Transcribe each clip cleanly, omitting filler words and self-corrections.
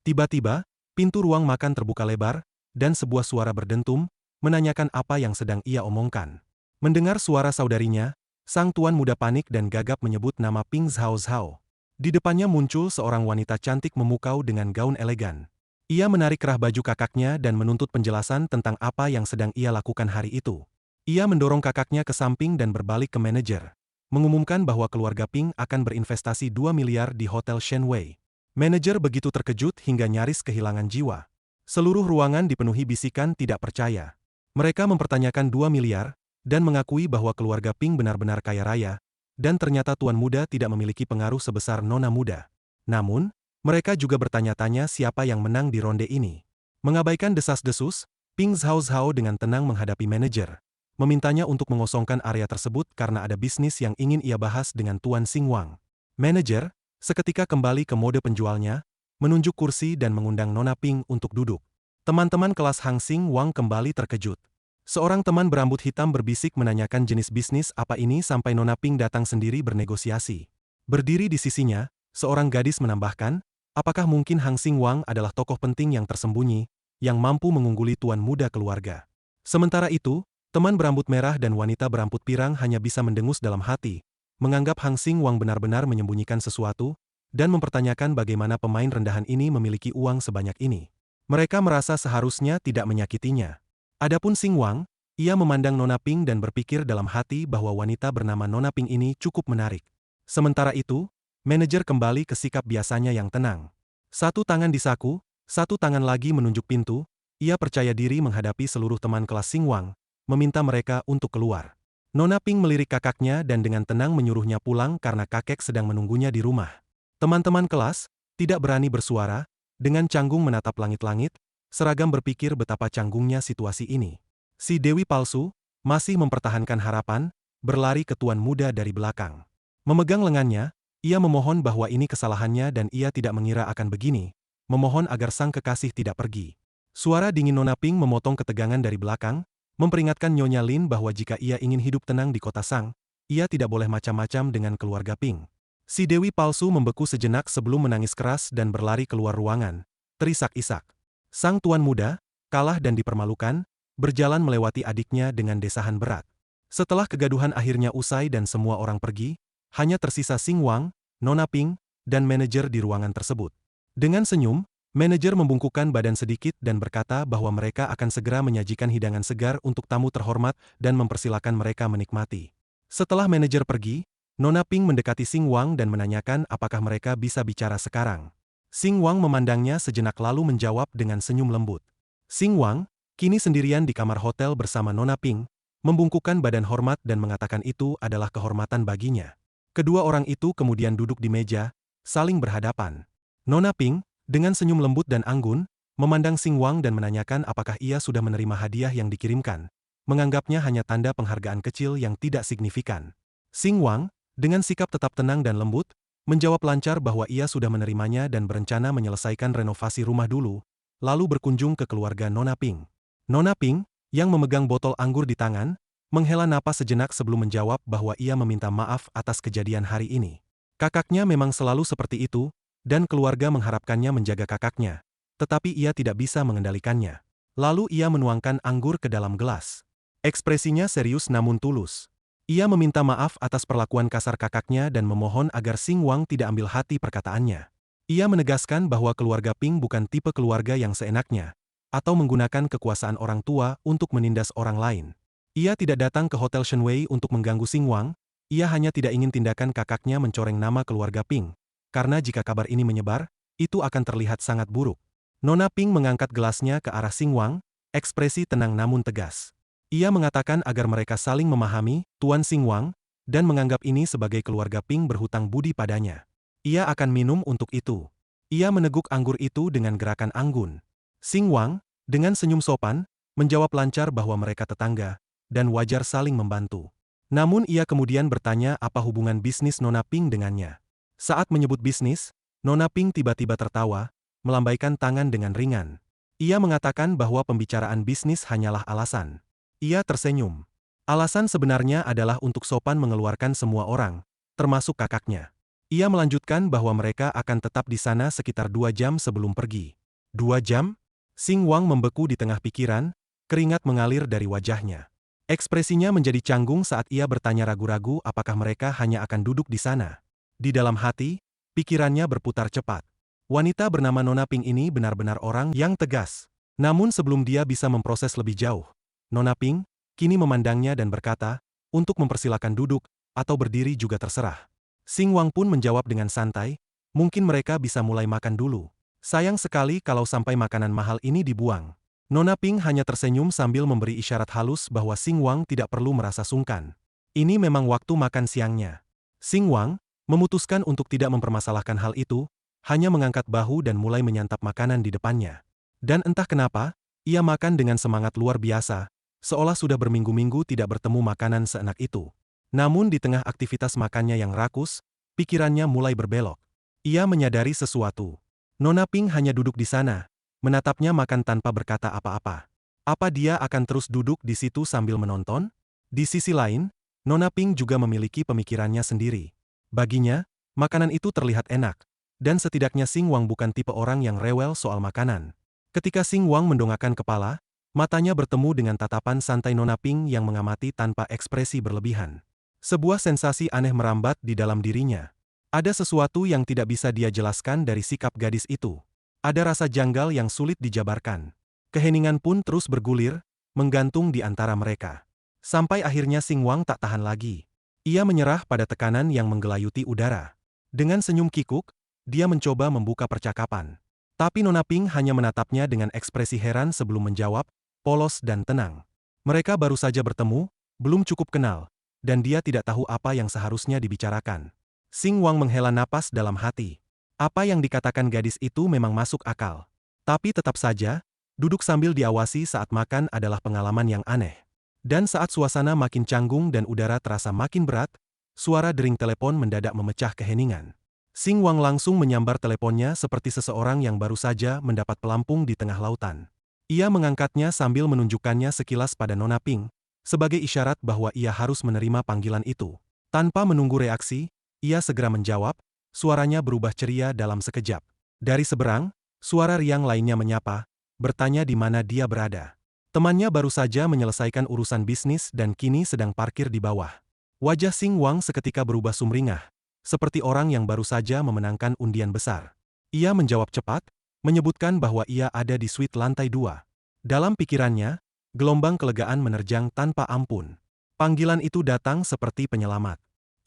Tiba-tiba, pintu ruang makan terbuka lebar, dan sebuah suara berdentum, menanyakan apa yang sedang ia omongkan. Mendengar suara saudarinya, sang tuan muda panik dan gagap menyebut nama Ping Zhao Zhao. Di depannya muncul seorang wanita cantik memukau dengan gaun elegan. Ia menarik kerah baju kakaknya dan menuntut penjelasan tentang apa yang sedang ia lakukan hari itu. Ia mendorong kakaknya ke samping dan berbalik ke manajer, mengumumkan bahwa keluarga Ping akan berinvestasi 2 miliar di Hotel Shenwei. Manajer begitu terkejut hingga nyaris kehilangan jiwa. Seluruh ruangan dipenuhi bisikan tidak percaya. Mereka mempertanyakan 2 miliar, dan mengakui bahwa keluarga Ping benar-benar kaya raya, dan ternyata tuan muda tidak memiliki pengaruh sebesar nona muda. Namun, mereka juga bertanya-tanya siapa yang menang di ronde ini. Mengabaikan desas-desus, Ping Zhao Zhao dengan tenang menghadapi manajer, memintanya untuk mengosongkan area tersebut karena ada bisnis yang ingin ia bahas dengan Tuan Xing Wang. Manajer seketika kembali ke mode penjualnya, menunjuk kursi dan mengundang Nona Ping untuk duduk. Teman-teman kelas Hang Xing Wang kembali terkejut. Seorang teman berambut hitam berbisik menanyakan jenis bisnis apa ini sampai Nona Ping datang sendiri bernegosiasi. Berdiri di sisinya, seorang gadis menambahkan, apakah mungkin Hang Xing Wang adalah tokoh penting yang tersembunyi, yang mampu mengungguli tuan muda keluarga. Sementara itu, teman berambut merah dan wanita berambut pirang hanya bisa mendengus dalam hati, menganggap Hang Xing Wang benar-benar menyembunyikan sesuatu, dan mempertanyakan bagaimana pemain rendahan ini memiliki uang sebanyak ini. Mereka merasa seharusnya tidak menyakitinya. Adapun Xing Wang, ia memandang Nona Ping dan berpikir dalam hati bahwa wanita bernama Nona Ping ini cukup menarik. Sementara itu, manajer kembali ke sikap biasanya yang tenang. Satu tangan di saku, satu tangan lagi menunjuk pintu, ia percaya diri menghadapi seluruh teman kelas Xing Wang, meminta mereka untuk keluar. Nona Ping melirik kakaknya dan dengan tenang menyuruhnya pulang karena kakek sedang menunggunya di rumah. Teman-teman kelas tidak berani bersuara, dengan canggung menatap langit-langit, seragam berpikir betapa canggungnya situasi ini. Si Dewi palsu masih mempertahankan harapan, berlari ke tuan muda dari belakang. Memegang lengannya, ia memohon bahwa ini kesalahannya dan ia tidak mengira akan begini, memohon agar sang kekasih tidak pergi. Suara dingin Nona Ping memotong ketegangan dari belakang, memperingatkan Nyonya Lin bahwa jika ia ingin hidup tenang di kota Sang, ia tidak boleh macam-macam dengan keluarga Ping. Si Dewi palsu membeku sejenak sebelum menangis keras dan berlari keluar ruangan, terisak-isak. Sang tuan muda, kalah dan dipermalukan, berjalan melewati adiknya dengan desahan berat. Setelah kegaduhan akhirnya usai dan semua orang pergi, hanya tersisa Xing Wang, Nona Ping, dan manajer di ruangan tersebut. Dengan senyum, manajer membungkukkan badan sedikit dan berkata bahwa mereka akan segera menyajikan hidangan segar untuk tamu terhormat dan mempersilakan mereka menikmati. Setelah manajer pergi, Nona Ping mendekati Xing Wang dan menanyakan apakah mereka bisa bicara sekarang. Xing Wang memandangnya sejenak lalu menjawab dengan senyum lembut. Xing Wang, kini sendirian di kamar hotel bersama Nona Ping, membungkukkan badan hormat dan mengatakan itu adalah kehormatan baginya. Kedua orang itu kemudian duduk di meja, saling berhadapan. Nona Ping, dengan senyum lembut dan anggun, memandang Xing Wang dan menanyakan apakah ia sudah menerima hadiah yang dikirimkan, menganggapnya hanya tanda penghargaan kecil yang tidak signifikan. Xing Wang, dengan sikap tetap tenang dan lembut, menjawab lancar bahwa ia sudah menerimanya dan berencana menyelesaikan renovasi rumah dulu, lalu berkunjung ke keluarga Nona Ping. Nona Ping, yang memegang botol anggur di tangan, menghela napas sejenak sebelum menjawab bahwa ia meminta maaf atas kejadian hari ini. Kakaknya memang selalu seperti itu, dan keluarga mengharapkannya menjaga kakaknya, tetapi ia tidak bisa mengendalikannya. Lalu ia menuangkan anggur ke dalam gelas. Ekspresinya serius namun tulus. Ia meminta maaf atas perlakuan kasar kakaknya dan memohon agar Xing Wang tidak ambil hati perkataannya. Ia menegaskan bahwa keluarga Ping bukan tipe keluarga yang seenaknya, atau menggunakan kekuasaan orang tua untuk menindas orang lain. Ia tidak datang ke Hotel Shenwei untuk mengganggu Xing Wang, ia hanya tidak ingin tindakan kakaknya mencoreng nama keluarga Ping. Karena jika kabar ini menyebar, itu akan terlihat sangat buruk. Nona Ping mengangkat gelasnya ke arah Xing Wang, ekspresi tenang namun tegas. Ia mengatakan agar mereka saling memahami, Tuan Xing Wang, dan menganggap ini sebagai keluarga Ping berhutang budi padanya. Ia akan minum untuk itu. Ia meneguk anggur itu dengan gerakan anggun. Xing Wang, dengan senyum sopan, menjawab lancar bahwa mereka tetangga, dan wajar saling membantu. Namun ia kemudian bertanya apa hubungan bisnis Nona Ping dengannya. Saat menyebut bisnis, Nona Ping tiba-tiba tertawa, melambaikan tangan dengan ringan. Ia mengatakan bahwa pembicaraan bisnis hanyalah alasan. Ia tersenyum. Alasan sebenarnya adalah untuk sopan mengeluarkan semua orang, termasuk kakaknya. Ia melanjutkan bahwa mereka akan tetap di sana sekitar 2 jam sebelum pergi. 2 jam? Xing Wang membeku di tengah pikiran, keringat mengalir dari wajahnya. Ekspresinya menjadi canggung saat ia bertanya ragu-ragu apakah mereka hanya akan duduk di sana. Di dalam hati, pikirannya berputar cepat. Wanita bernama Nona Ping ini benar-benar orang yang tegas. Namun sebelum dia bisa memproses lebih jauh, Nona Ping kini memandangnya dan berkata, untuk mempersilakan duduk, atau berdiri juga terserah. Xing Wang pun menjawab dengan santai, mungkin mereka bisa mulai makan dulu. Sayang sekali kalau sampai makanan mahal ini dibuang. Nona Ping hanya tersenyum sambil memberi isyarat halus bahwa Xing Wang tidak perlu merasa sungkan. Ini memang waktu makan siangnya. Xing Wang memutuskan untuk tidak mempermasalahkan hal itu, hanya mengangkat bahu dan mulai menyantap makanan di depannya. Dan entah kenapa, ia makan dengan semangat luar biasa, seolah sudah berminggu-minggu tidak bertemu makanan seenak itu. Namun di tengah aktivitas makannya yang rakus, pikirannya mulai berbelok. Ia menyadari sesuatu. Nona Ping hanya duduk di sana, menatapnya makan tanpa berkata apa-apa. Apa dia akan terus duduk di situ sambil menonton? Di sisi lain, Nona Ping juga memiliki pemikirannya sendiri. Baginya, makanan itu terlihat enak. Dan setidaknya Xing Wang bukan tipe orang yang rewel soal makanan. Ketika Xing Wang mendongakkan kepala, matanya bertemu dengan tatapan santai Nona Ping yang mengamati tanpa ekspresi berlebihan. Sebuah sensasi aneh merambat di dalam dirinya. Ada sesuatu yang tidak bisa dia jelaskan dari sikap gadis itu. Ada rasa janggal yang sulit dijabarkan. Keheningan pun terus bergulir, menggantung di antara mereka. Sampai akhirnya Xing Wang tak tahan lagi. Ia menyerah pada tekanan yang menggelayuti udara. Dengan senyum kikuk, dia mencoba membuka percakapan. Tapi Nona Ping hanya menatapnya dengan ekspresi heran sebelum menjawab, polos dan tenang. Mereka baru saja bertemu, belum cukup kenal, dan dia tidak tahu apa yang seharusnya dibicarakan. Xing Wang menghela napas dalam hati. Apa yang dikatakan gadis itu memang masuk akal. Tapi tetap saja, duduk sambil diawasi saat makan adalah pengalaman yang aneh. Dan saat suasana makin canggung dan udara terasa makin berat, suara dering telepon mendadak memecah keheningan. Xing Wang langsung menyambar teleponnya seperti seseorang yang baru saja mendapat pelampung di tengah lautan. Ia mengangkatnya sambil menunjukkannya sekilas pada Nona Ping, sebagai isyarat bahwa ia harus menerima panggilan itu. Tanpa menunggu reaksi, ia segera menjawab, suaranya berubah ceria dalam sekejap. Dari seberang, suara riang lainnya menyapa, bertanya di mana dia berada. Temannya baru saja menyelesaikan urusan bisnis dan kini sedang parkir di bawah. Wajah Xing Wang seketika berubah sumringah, seperti orang yang baru saja memenangkan undian besar. Ia menjawab cepat, menyebutkan bahwa ia ada di suite lantai 2. Dalam pikirannya, gelombang kelegaan menerjang tanpa ampun. Panggilan itu datang seperti penyelamat.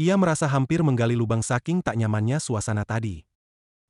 Ia merasa hampir menggali lubang saking tak nyamannya suasana tadi.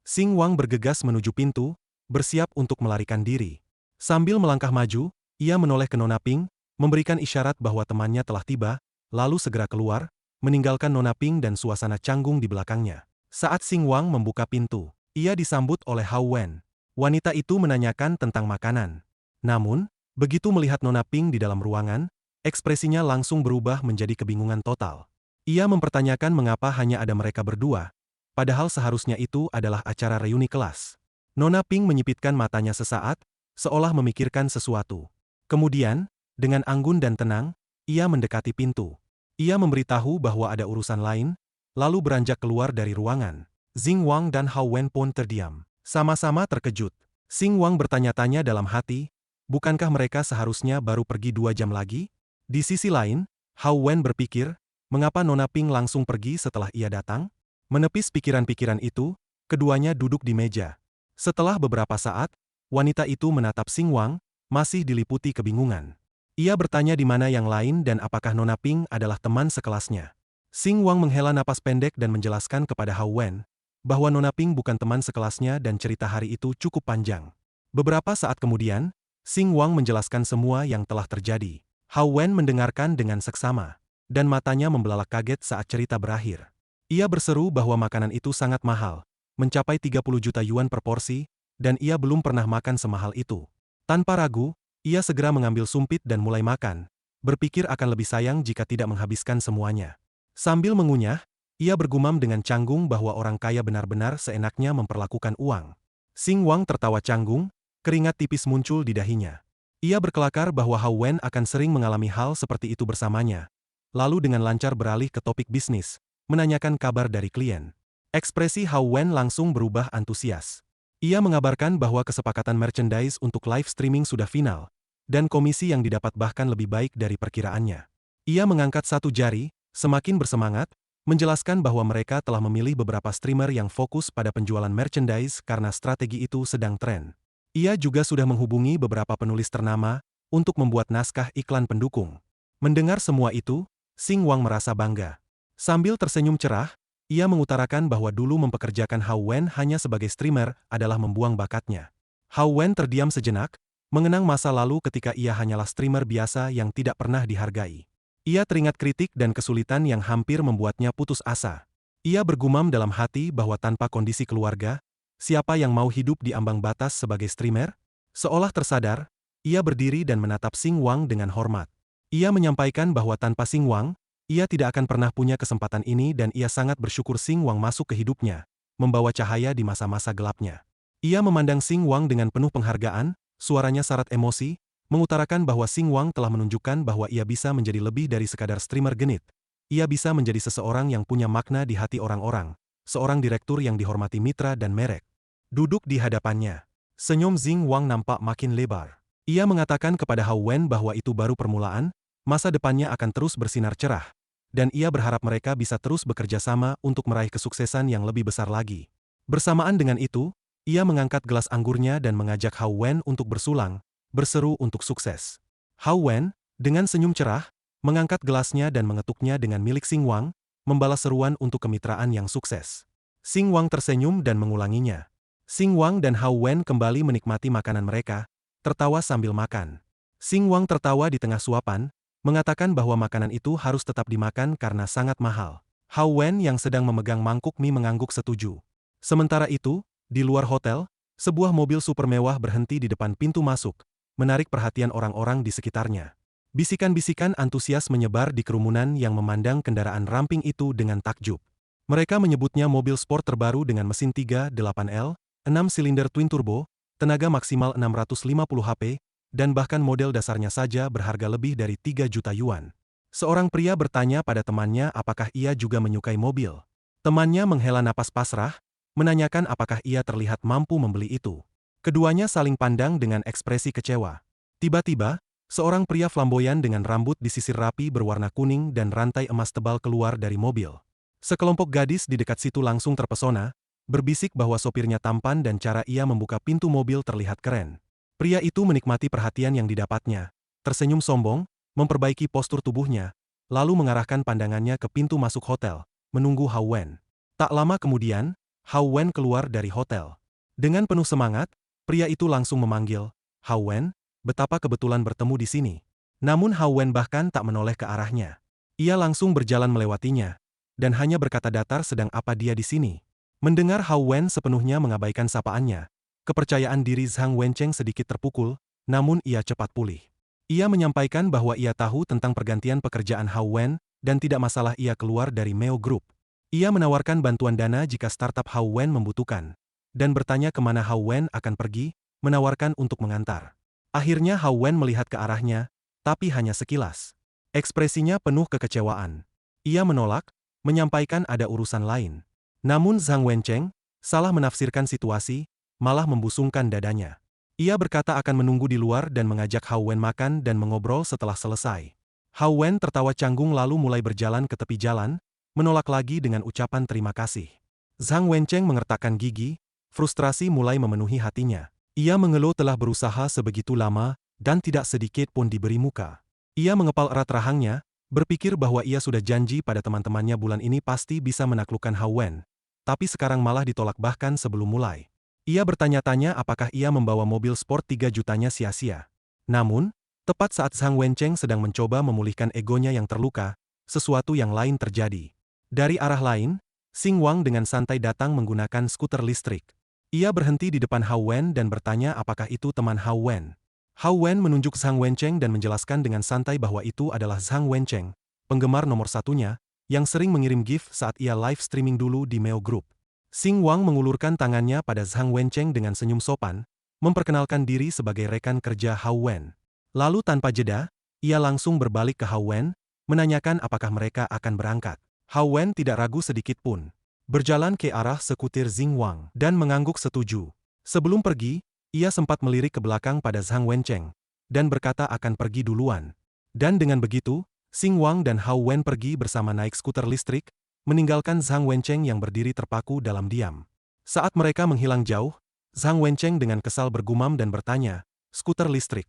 Xing Wang bergegas menuju pintu, bersiap untuk melarikan diri. Sambil melangkah maju, ia menoleh ke Nona Ping, memberikan isyarat bahwa temannya telah tiba, lalu segera keluar, meninggalkan Nona Ping dan suasana canggung di belakangnya. Saat Xing Wang membuka pintu, ia disambut oleh Hao Wen. Wanita itu menanyakan tentang makanan. Namun, begitu melihat Nona Ping di dalam ruangan, ekspresinya langsung berubah menjadi kebingungan total. Ia mempertanyakan mengapa hanya ada mereka berdua, padahal seharusnya itu adalah acara reuni kelas. Nona Ping menyipitkan matanya sesaat, seolah memikirkan sesuatu. Kemudian, dengan anggun dan tenang, ia mendekati pintu. Ia memberitahu bahwa ada urusan lain, lalu beranjak keluar dari ruangan. Xing Wang dan Hao Wen pun terdiam. Sama-sama terkejut. Xing Wang bertanya-tanya dalam hati, bukankah mereka seharusnya baru pergi 2 jam lagi? Di sisi lain, Hao Wen berpikir, mengapa Nona Ping langsung pergi setelah ia datang? Menepis pikiran-pikiran itu, keduanya duduk di meja. Setelah beberapa saat, wanita itu menatap Xing Wang, masih diliputi kebingungan. Ia bertanya di mana yang lain dan apakah Nona Ping adalah teman sekelasnya. Xing Wang menghela napas pendek dan menjelaskan kepada Hao Wen, bahwa Nona Ping bukan teman sekelasnya dan cerita hari itu cukup panjang. Beberapa saat kemudian, Xing Wang menjelaskan semua yang telah terjadi. Hao Wen mendengarkan dengan seksama, dan matanya membelalak kaget saat cerita berakhir. Ia berseru bahwa makanan itu sangat mahal, mencapai 30 juta yuan per porsi, dan ia belum pernah makan semahal itu. Tanpa ragu, ia segera mengambil sumpit dan mulai makan, berpikir akan lebih sayang jika tidak menghabiskan semuanya. Sambil mengunyah, ia bergumam dengan canggung bahwa orang kaya benar-benar seenaknya memperlakukan uang. Xing Wang tertawa canggung, keringat tipis muncul di dahinya. Ia berkelakar bahwa Hao Wen akan sering mengalami hal seperti itu bersamanya. Lalu dengan lancar beralih ke topik bisnis, menanyakan kabar dari klien. Ekspresi Hao Wen langsung berubah antusias. Ia mengabarkan bahwa kesepakatan merchandise untuk live streaming sudah final, dan komisi yang didapat bahkan lebih baik dari perkiraannya. Ia mengangkat satu jari, semakin bersemangat, menjelaskan bahwa mereka telah memilih beberapa streamer yang fokus pada penjualan merchandise karena strategi itu sedang tren. Ia juga sudah menghubungi beberapa penulis ternama untuk membuat naskah iklan pendukung. Mendengar semua itu, Xing Wang merasa bangga. Sambil tersenyum cerah, ia mengutarakan bahwa dulu mempekerjakan Hao Wen hanya sebagai streamer adalah membuang bakatnya. Hao Wen terdiam sejenak, mengenang masa lalu ketika ia hanyalah streamer biasa yang tidak pernah dihargai. Ia teringat kritik dan kesulitan yang hampir membuatnya putus asa. Ia bergumam dalam hati bahwa tanpa kondisi keluarga, siapa yang mau hidup di ambang batas sebagai streamer? Seolah tersadar, ia berdiri dan menatap Xing Wang dengan hormat. Ia menyampaikan bahwa tanpa Xing Wang, ia tidak akan pernah punya kesempatan ini dan ia sangat bersyukur Xing Wang masuk ke hidupnya, membawa cahaya di masa-masa gelapnya. Ia memandang Xing Wang dengan penuh penghargaan, suaranya syarat emosi, mengutarakan bahwa Xing Wang telah menunjukkan bahwa ia bisa menjadi lebih dari sekadar streamer genit. Ia bisa menjadi seseorang yang punya makna di hati orang-orang, seorang direktur yang dihormati mitra dan merek. Duduk di hadapannya, senyum Xing Wang nampak makin lebar. Ia mengatakan kepada Hao Wen bahwa itu baru permulaan, masa depannya akan terus bersinar cerah, dan ia berharap mereka bisa terus bekerja sama untuk meraih kesuksesan yang lebih besar lagi. Bersamaan dengan itu, ia mengangkat gelas anggurnya dan mengajak Hao Wen untuk bersulang, berseru untuk sukses. Hao Wen, dengan senyum cerah, mengangkat gelasnya dan mengetuknya dengan milik Xing Wang, membalas seruan untuk kemitraan yang sukses. Xing Wang tersenyum dan mengulanginya. Xing Wang dan Hao Wen kembali menikmati makanan mereka, tertawa sambil makan. Xing Wang tertawa di tengah suapan, mengatakan bahwa makanan itu harus tetap dimakan karena sangat mahal. Hao Wen yang sedang memegang mangkuk mie mengangguk setuju. Sementara itu, di luar hotel, sebuah mobil super mewah berhenti di depan pintu masuk, menarik perhatian orang-orang di sekitarnya. Bisikan-bisikan antusias menyebar di kerumunan yang memandang kendaraan ramping itu dengan takjub. Mereka menyebutnya mobil sport terbaru dengan mesin 3.8L, 6 silinder twin turbo, tenaga maksimal 650 HP, dan bahkan model dasarnya saja berharga lebih dari 3 juta yuan. Seorang pria bertanya pada temannya apakah ia juga menyukai mobil. Temannya menghela napas pasrah, menanyakan apakah ia terlihat mampu membeli itu. Keduanya saling pandang dengan ekspresi kecewa. Tiba-tiba, seorang pria flamboyan dengan rambut disisir rapi berwarna kuning dan rantai emas tebal keluar dari mobil. Sekelompok gadis di dekat situ langsung terpesona, berbisik bahwa sopirnya tampan dan cara ia membuka pintu mobil terlihat keren. Pria itu menikmati perhatian yang didapatnya, tersenyum sombong, memperbaiki postur tubuhnya, lalu mengarahkan pandangannya ke pintu masuk hotel, menunggu Hao Wen. Tak lama kemudian, Hao Wen keluar dari hotel. Dengan penuh semangat, pria itu langsung memanggil, "Hao Wen, betapa kebetulan bertemu di sini." Namun Hao Wen bahkan tak menoleh ke arahnya. Ia langsung berjalan melewatinya, dan hanya berkata datar sedang apa dia di sini. Mendengar Hao Wen sepenuhnya mengabaikan sapaannya, kepercayaan diri Zhang Wencheng sedikit terpukul, namun ia cepat pulih. Ia menyampaikan bahwa ia tahu tentang pergantian pekerjaan Hao Wen, dan tidak masalah ia keluar dari Meo Group. Ia menawarkan bantuan dana jika startup Hao Wen membutuhkan, dan bertanya kemana Hao Wen akan pergi, menawarkan untuk mengantar. Akhirnya Hao Wen melihat ke arahnya, tapi hanya sekilas. Ekspresinya penuh kekecewaan. Ia menolak, menyampaikan ada urusan lain. Namun Zhang Wencheng salah menafsirkan situasi, malah membusungkan dadanya. Ia berkata akan menunggu di luar dan mengajak Hao Wen makan dan mengobrol setelah selesai. Hao Wen tertawa canggung lalu mulai berjalan ke tepi jalan, menolak lagi dengan ucapan terima kasih. Zhang Wencheng mengertakkan gigi, frustrasi mulai memenuhi hatinya. Ia mengeluh telah berusaha sebegitu lama, dan tidak sedikit pun diberi muka. Ia mengepal erat rahangnya, berpikir bahwa ia sudah janji pada teman-temannya bulan ini pasti bisa menaklukkan Hao Wen, tapi sekarang malah ditolak bahkan sebelum mulai. Ia bertanya-tanya apakah ia membawa mobil sport 3 jutanya sia-sia. Namun, tepat saat Zhang Wencheng sedang mencoba memulihkan egonya yang terluka, sesuatu yang lain terjadi. Dari arah lain, Xing Wang dengan santai datang menggunakan skuter listrik. Ia berhenti di depan Hao Wen dan bertanya apakah itu teman Hao Wen. Hao Wen menunjuk Zhang Wencheng dan menjelaskan dengan santai bahwa itu adalah Zhang Wencheng, penggemar nomor satunya, yang sering mengirim gift saat ia live streaming dulu di Meo Group. Xing Wang mengulurkan tangannya pada Zhang Wencheng dengan senyum sopan, memperkenalkan diri sebagai rekan kerja Hao Wen. Lalu tanpa jeda, ia langsung berbalik ke Hao Wen, menanyakan apakah mereka akan berangkat. Hao Wen tidak ragu sedikit pun. Berjalan ke arah sekutir Xing Wang dan mengangguk setuju. Sebelum pergi, ia sempat melirik ke belakang pada Zhang Wencheng, dan berkata akan pergi duluan. Dan dengan begitu, Xing Wang dan Hao Wen pergi bersama naik skuter listrik, meninggalkan Zhang Wencheng yang berdiri terpaku dalam diam. Saat mereka menghilang jauh, Zhang Wencheng dengan kesal bergumam dan bertanya, skuter listrik.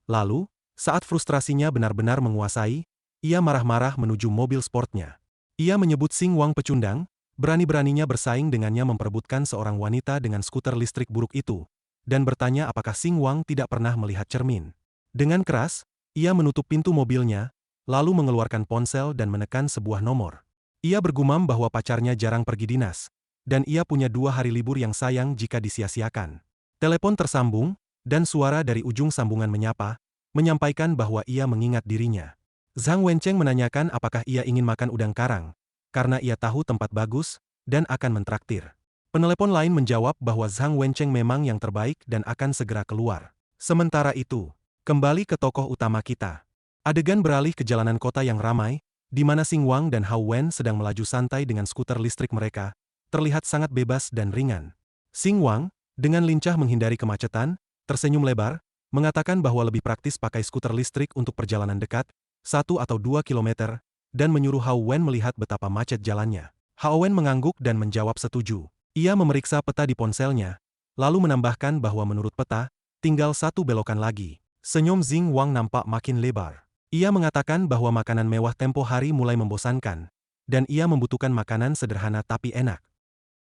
Lalu, saat frustrasinya benar-benar menguasai, ia marah-marah menuju mobil sportnya. Ia menyebut Xing Wang pecundang, berani-beraninya bersaing dengannya memperebutkan seorang wanita dengan skuter listrik buruk itu, dan bertanya apakah Xing Wang tidak pernah melihat cermin. Dengan keras, ia menutup pintu mobilnya, lalu mengeluarkan ponsel dan menekan sebuah nomor. Ia bergumam bahwa pacarnya jarang pergi dinas, dan ia punya 2 hari libur yang sayang jika disia-siakan. Telepon tersambung, dan suara dari ujung sambungan menyapa, menyampaikan bahwa ia mengingat dirinya. Zhang Wencheng menanyakan apakah ia ingin makan udang karang, karena ia tahu tempat bagus, dan akan mentraktir. Penelepon lain menjawab bahwa Zhang Wencheng memang yang terbaik dan akan segera keluar. Sementara itu, kembali ke tokoh utama kita. Adegan beralih ke jalanan kota yang ramai, di mana Xing Wang dan Hao Wen sedang melaju santai dengan skuter listrik mereka, terlihat sangat bebas dan ringan. Xing Wang, dengan lincah menghindari kemacetan, tersenyum lebar, mengatakan bahwa lebih praktis pakai skuter listrik untuk perjalanan dekat, 1 atau 2 kilometer, dan menyuruh Hao Wen melihat betapa macet jalannya. Hao Wen mengangguk dan menjawab setuju. Ia memeriksa peta di ponselnya, lalu menambahkan bahwa menurut peta, tinggal 1 belokan lagi. Senyum Xing Wang nampak makin lebar. Ia mengatakan bahwa makanan mewah tempo hari mulai membosankan, dan ia membutuhkan makanan sederhana tapi enak.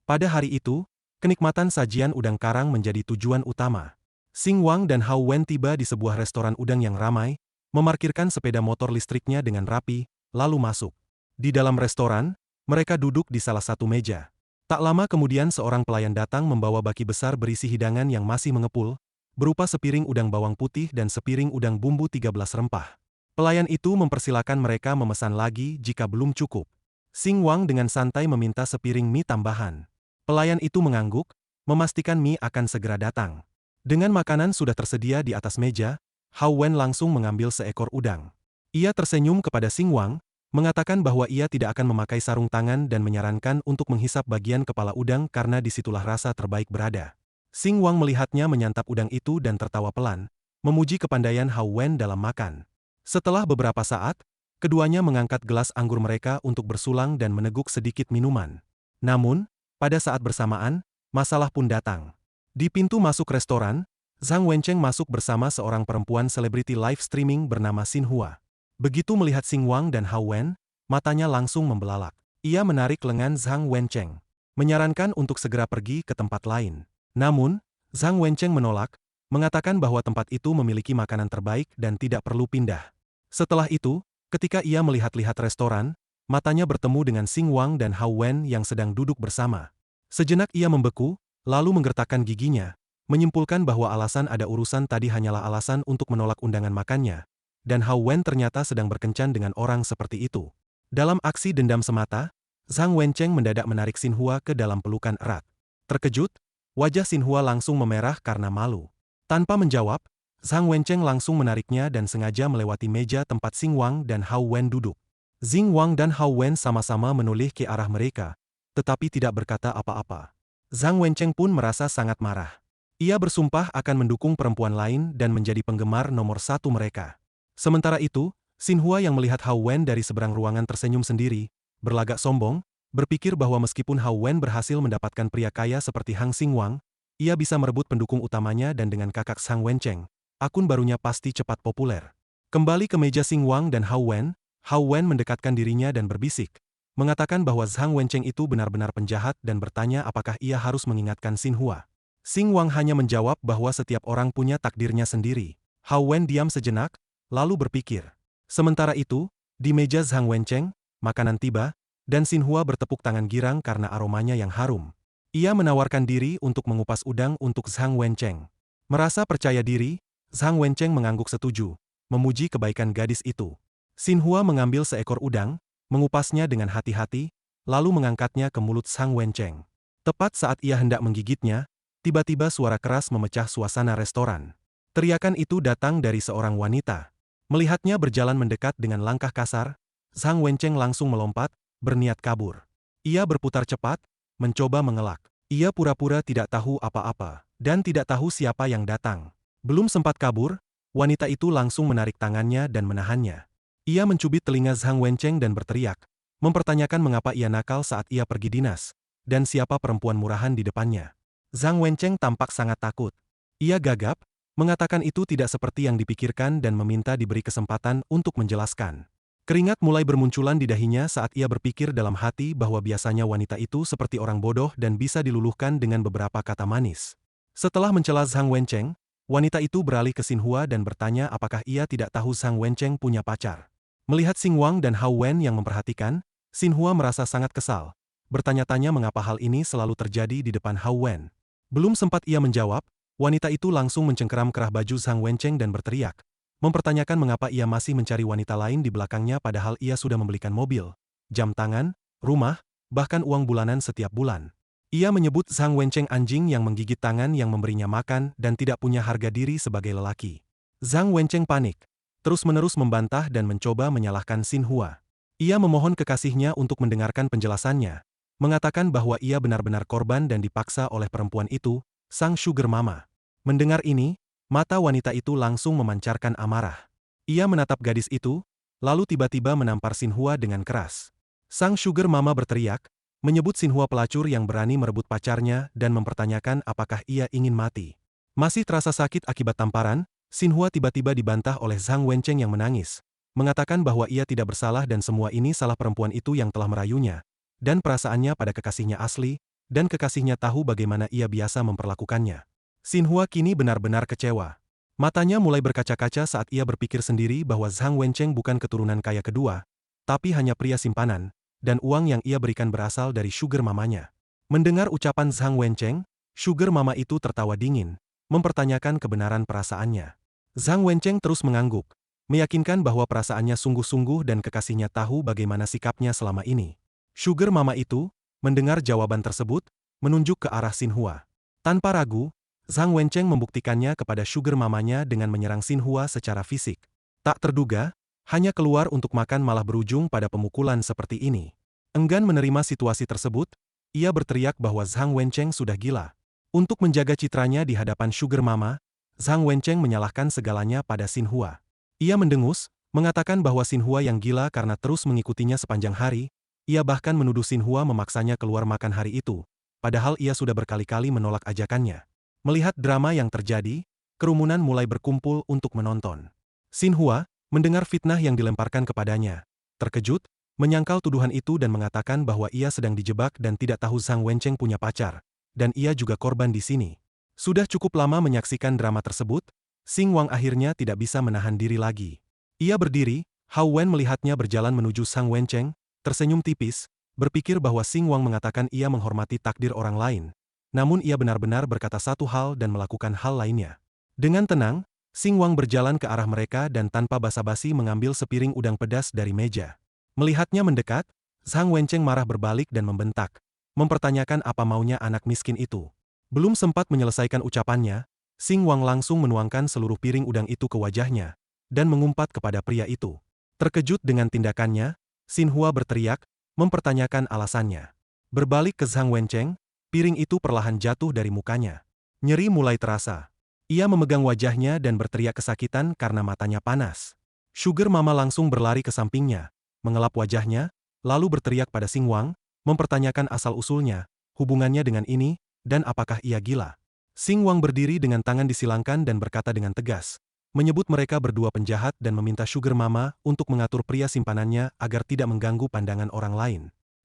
Pada hari itu, kenikmatan sajian udang karang menjadi tujuan utama. Xing Wang dan Hao Wen tiba di sebuah restoran udang yang ramai, memarkirkan sepeda motor listriknya dengan rapi, lalu masuk. Di dalam restoran, mereka duduk di salah satu meja. Tak lama kemudian seorang pelayan datang membawa baki besar berisi hidangan yang masih mengepul, berupa sepiring udang bawang putih dan sepiring udang bumbu 13 rempah. Pelayan itu mempersilakan mereka memesan lagi jika belum cukup. Xing Wang dengan santai meminta sepiring mie tambahan. Pelayan itu mengangguk, memastikan mie akan segera datang. Dengan makanan sudah tersedia di atas meja, Hao Wen langsung mengambil seekor udang. Ia tersenyum kepada Xing Wang, mengatakan bahwa ia tidak akan memakai sarung tangan dan menyarankan untuk menghisap bagian kepala udang karena disitulah rasa terbaik berada. Xing Wang melihatnya menyantap udang itu dan tertawa pelan, memuji kepandaian Hao Wen dalam makan. Setelah beberapa saat, keduanya mengangkat gelas anggur mereka untuk bersulang dan meneguk sedikit minuman. Namun, pada saat bersamaan, masalah pun datang. Di pintu masuk restoran, Zhang Wencheng masuk bersama seorang perempuan selebriti live streaming bernama Xin Hua. Begitu melihat Xing Wang dan Hao Wen, matanya langsung membelalak. Ia menarik lengan Zhang Wencheng, menyarankan untuk segera pergi ke tempat lain. Namun, Zhang Wencheng menolak, mengatakan bahwa tempat itu memiliki makanan terbaik dan tidak perlu pindah. Setelah itu, ketika ia melihat-lihat restoran, matanya bertemu dengan Xing Wang dan Hao Wen yang sedang duduk bersama. Sejenak ia membeku, lalu menggertakkan giginya, menyimpulkan bahwa alasan ada urusan tadi hanyalah alasan untuk menolak undangan makannya. Dan Hao Wen ternyata sedang berkencan dengan orang seperti itu. Dalam aksi dendam semata, Zhang Wencheng mendadak menarik Xin Hua ke dalam pelukan erat. Terkejut, wajah Xin Hua langsung memerah karena malu. Tanpa menjawab, Zhang Wencheng langsung menariknya dan sengaja melewati meja tempat Xing Wang dan Hao Wen duduk. Xing Wang dan Hao Wen sama-sama menoleh ke arah mereka, tetapi tidak berkata apa-apa. Zhang Wencheng pun merasa sangat marah. Ia bersumpah akan mendukung perempuan lain dan menjadi penggemar nomor 1 mereka. Sementara itu, Xin Hua yang melihat Hao Wen dari seberang ruangan tersenyum sendiri, berlagak sombong, berpikir bahwa meskipun Hao Wen berhasil mendapatkan pria kaya seperti Hang Xing Wang, ia bisa merebut pendukung utamanya dan dengan kakak Zhang Wencheng, akun barunya pasti cepat populer. Kembali ke meja Xing Wang dan Hao Wen mendekatkan dirinya dan berbisik, mengatakan bahwa Zhang Wencheng itu benar-benar penjahat dan bertanya apakah ia harus mengingatkan Xin Hua. Xing Wang hanya menjawab bahwa setiap orang punya takdirnya sendiri. Hao Wen diam sejenak, lalu berpikir. Sementara itu, di meja Zhang Wencheng, makanan tiba, dan Xin Hua bertepuk tangan girang karena aromanya yang harum. Ia menawarkan diri untuk mengupas udang untuk Zhang Wencheng. Merasa percaya diri, Zhang Wencheng mengangguk setuju, memuji kebaikan gadis itu. Xin Hua mengambil seekor udang, mengupasnya dengan hati-hati, lalu mengangkatnya ke mulut Zhang Wencheng. Tepat saat ia hendak menggigitnya, tiba-tiba suara keras memecah suasana restoran. Teriakan itu datang dari seorang wanita. Melihatnya berjalan mendekat dengan langkah kasar, Zhang Wencheng langsung melompat, berniat kabur. Ia berputar cepat, mencoba mengelak. Ia pura-pura tidak tahu apa-apa. dan tidak tahu siapa yang datang. Belum sempat kabur, wanita itu langsung menarik tangannya dan menahannya. Ia mencubit telinga Zhang Wencheng dan berteriak, mempertanyakan mengapa ia nakal saat ia pergi dinas, dan siapa perempuan murahan di depannya. Zhang Wencheng tampak sangat takut. Ia gagap, mengatakan itu tidak seperti yang dipikirkan dan meminta diberi kesempatan untuk menjelaskan. Keringat mulai bermunculan di dahinya saat ia berpikir dalam hati bahwa biasanya wanita itu seperti orang bodoh dan bisa diluluhkan dengan beberapa kata manis. Setelah mencela Zhang Wencheng, wanita itu beralih ke Xinhua dan bertanya apakah ia tidak tahu Zhang Wencheng punya pacar. Melihat Xing Wang dan Hao Wen yang memperhatikan, Xinhua merasa sangat kesal. Bertanya-tanya mengapa hal ini selalu terjadi di depan Hao Wen. Belum sempat ia menjawab, wanita itu langsung mencengkeram kerah baju Zhang Wencheng dan berteriak, mempertanyakan mengapa ia masih mencari wanita lain di belakangnya padahal ia sudah membelikan mobil, jam tangan, rumah, bahkan uang bulanan setiap bulan. Ia menyebut Zhang Wencheng anjing yang menggigit tangan yang memberinya makan dan tidak punya harga diri sebagai lelaki. Zhang Wencheng panik, terus-menerus membantah dan mencoba menyalahkan Xinhua. Ia memohon kekasihnya untuk mendengarkan penjelasannya, mengatakan bahwa ia benar-benar korban dan dipaksa oleh perempuan itu, sang sugar mama. Mendengar ini, mata wanita itu langsung memancarkan amarah. Ia menatap gadis itu, lalu tiba-tiba menampar Xinhua dengan keras. Sang sugar mama berteriak, menyebut Xinhua pelacur yang berani merebut pacarnya dan mempertanyakan apakah ia ingin mati. Masih terasa sakit akibat tamparan, Xinhua tiba-tiba dibantah oleh Zhang Wencheng yang menangis, mengatakan bahwa ia tidak bersalah dan semua ini salah perempuan itu yang telah merayunya, dan perasaannya pada kekasihnya asli, dan kekasihnya tahu bagaimana ia biasa memperlakukannya. Xinhua kini benar-benar kecewa. Matanya mulai berkaca-kaca saat ia berpikir sendiri bahwa Zhang Wencheng bukan keturunan kaya kedua, tapi hanya pria simpanan, dan uang yang ia berikan berasal dari sugar mamanya. Mendengar ucapan Zhang Wencheng, sugar mama itu tertawa dingin, mempertanyakan kebenaran perasaannya. Zhang Wencheng terus mengangguk, meyakinkan bahwa perasaannya sungguh-sungguh dan kekasihnya tahu bagaimana sikapnya selama ini. Sugar mama itu, mendengar jawaban tersebut, menunjuk ke arah Xinhua. Tanpa ragu, Zhang Wencheng membuktikannya kepada sugar mamanya dengan menyerang Xinhua secara fisik. Tak terduga, hanya keluar untuk makan malah berujung pada pemukulan seperti ini. Enggan menerima situasi tersebut, ia berteriak bahwa Zhang Wencheng sudah gila. Untuk menjaga citranya di hadapan sugar mama, Zhang Wencheng menyalahkan segalanya pada Xinhua. Ia mendengus, mengatakan bahwa Xinhua yang gila karena terus mengikutinya sepanjang hari, ia bahkan menuduh Xinhua memaksanya keluar makan hari itu, padahal ia sudah berkali-kali menolak ajakannya. Melihat drama yang terjadi, kerumunan mulai berkumpul untuk menonton. Xinhua, mendengar fitnah yang dilemparkan kepadanya, terkejut, menyangkal tuduhan itu dan mengatakan bahwa ia sedang dijebak dan tidak tahu Zhang Wencheng punya pacar, dan ia juga korban di sini. Sudah cukup lama menyaksikan drama tersebut, Xing Wang akhirnya tidak bisa menahan diri lagi. Ia berdiri, Hao Wen melihatnya berjalan menuju Zhang Wencheng, tersenyum tipis, berpikir bahwa Xing Wang mengatakan ia menghormati takdir orang lain. Namun ia benar-benar berkata satu hal dan melakukan hal lainnya. Dengan tenang, Xing Wang berjalan ke arah mereka dan tanpa basa-basi mengambil sepiring udang pedas dari meja. Melihatnya mendekat, Zhang Wencheng marah berbalik dan membentak, mempertanyakan apa maunya anak miskin itu. Belum sempat menyelesaikan ucapannya, Xing Wang langsung menuangkan seluruh piring udang itu ke wajahnya, dan mengumpat kepada pria itu. Terkejut dengan tindakannya, Xinhua berteriak, mempertanyakan alasannya. Berbalik ke Zhang Wencheng, piring itu perlahan jatuh dari mukanya. Nyeri mulai terasa. Ia memegang wajahnya dan berteriak kesakitan karena matanya panas. Sugar mama langsung berlari ke sampingnya, mengelap wajahnya, lalu berteriak pada Xing Wang, mempertanyakan asal-usulnya, hubungannya dengan ini, dan apakah ia gila. Xing Wang berdiri dengan tangan disilangkan dan berkata dengan tegas, menyebut mereka berdua penjahat dan meminta sugar mama untuk mengatur pria simpanannya agar tidak mengganggu pandangan orang lain.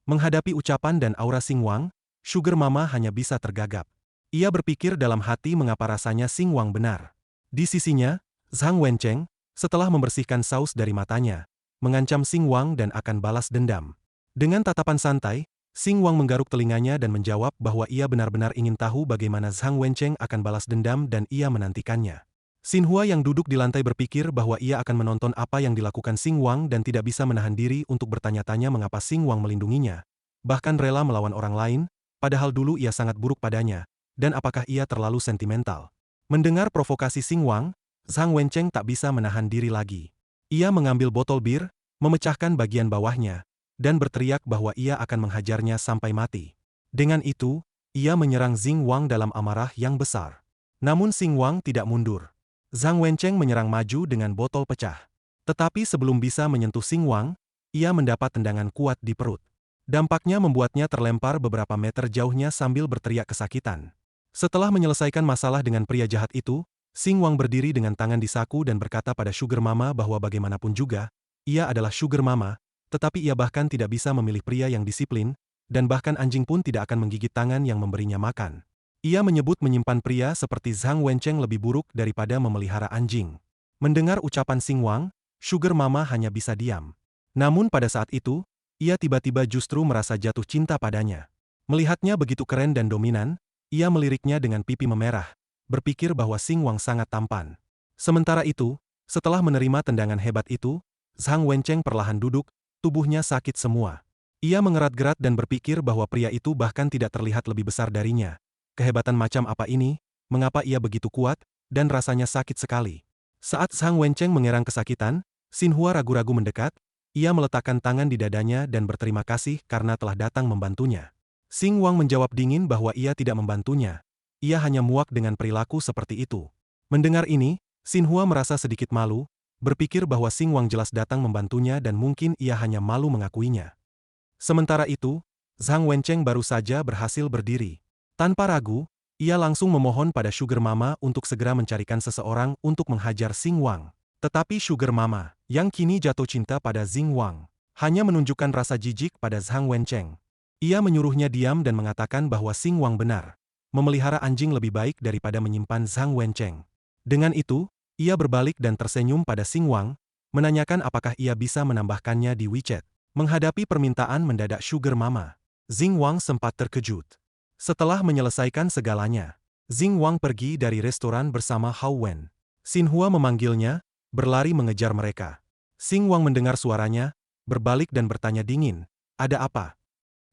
Menghadapi ucapan dan aura Xing Wang, sugar mama hanya bisa tergagap. Ia berpikir dalam hati mengapa rasanya Xing Wang benar. Di sisinya, Zhang Wencheng, setelah membersihkan saus dari matanya, mengancam Xing Wang dan akan balas dendam. Dengan tatapan santai, Xing Wang menggaruk telinganya dan menjawab bahwa ia benar-benar ingin tahu bagaimana Zhang Wencheng akan balas dendam dan ia menantikannya. Xinhua yang duduk di lantai berpikir bahwa ia akan menonton apa yang dilakukan Xing Wang dan tidak bisa menahan diri untuk bertanya-tanya mengapa Xing Wang melindunginya, bahkan rela melawan orang lain, padahal dulu ia sangat buruk padanya, dan apakah ia terlalu sentimental. Mendengar provokasi Xing Wang, Zhang Wencheng tak bisa menahan diri lagi. Ia mengambil botol bir, memecahkan bagian bawahnya, dan berteriak bahwa ia akan menghajarnya sampai mati. Dengan itu, ia menyerang Xing Wang dalam amarah yang besar. Namun Xing Wang tidak mundur. Zhang Wencheng menyerang maju dengan botol pecah. Tetapi sebelum bisa menyentuh Xing Wang, ia mendapat tendangan kuat di perut. Dampaknya membuatnya terlempar beberapa meter jauhnya sambil berteriak kesakitan. Setelah menyelesaikan masalah dengan pria jahat itu, Xing Wang berdiri dengan tangan di saku dan berkata pada Sugar Mama bahwa bagaimanapun juga, ia adalah Sugar Mama, tetapi ia bahkan tidak bisa memilih pria yang disiplin, dan bahkan anjing pun tidak akan menggigit tangan yang memberinya makan. Ia menyebut menyimpan pria seperti Zhang Wencheng lebih buruk daripada memelihara anjing. Mendengar ucapan Xing Wang, Sugar Mama hanya bisa diam. Namun pada saat itu, ia tiba-tiba justru merasa jatuh cinta padanya. Melihatnya begitu keren dan dominan, ia meliriknya dengan pipi memerah, berpikir bahwa Xing Wang sangat tampan. Sementara itu, setelah menerima tendangan hebat itu, Zhang Wencheng perlahan duduk, tubuhnya sakit semua. Ia mengerat-gerat dan berpikir bahwa pria itu bahkan tidak terlihat lebih besar darinya. Kehebatan macam apa ini, mengapa ia begitu kuat, dan rasanya sakit sekali. Saat Zhang Wencheng mengerang kesakitan, Xinhua ragu-ragu mendekat, ia meletakkan tangan di dadanya dan berterima kasih karena telah datang membantunya. Xing Wang menjawab dingin bahwa ia tidak membantunya, ia hanya muak dengan perilaku seperti itu. Mendengar ini, Xinhua merasa sedikit malu, berpikir bahwa Xing Wang jelas datang membantunya dan mungkin ia hanya malu mengakuinya. Sementara itu, Zhang Wencheng baru saja berhasil berdiri. Tanpa ragu, ia langsung memohon pada Sugar Mama untuk segera mencarikan seseorang untuk menghajar Xing Wang. Tetapi Sugar Mama, yang kini jatuh cinta pada Xing Wang, hanya menunjukkan rasa jijik pada Zhang Wencheng. Ia menyuruhnya diam dan mengatakan bahwa Xing Wang benar. Memelihara anjing lebih baik daripada menyimpan Zhang Wencheng. Dengan itu, ia berbalik dan tersenyum pada Xing Wang, menanyakan apakah ia bisa menambahkannya di WeChat. Menghadapi permintaan mendadak Sugar Mama, Xing Wang sempat terkejut. Setelah menyelesaikan segalanya, Xing Wang pergi dari restoran bersama Hao Wen. Xinhua memanggilnya, berlari mengejar mereka. Xing Wang mendengar suaranya, berbalik dan bertanya dingin, "Ada apa?"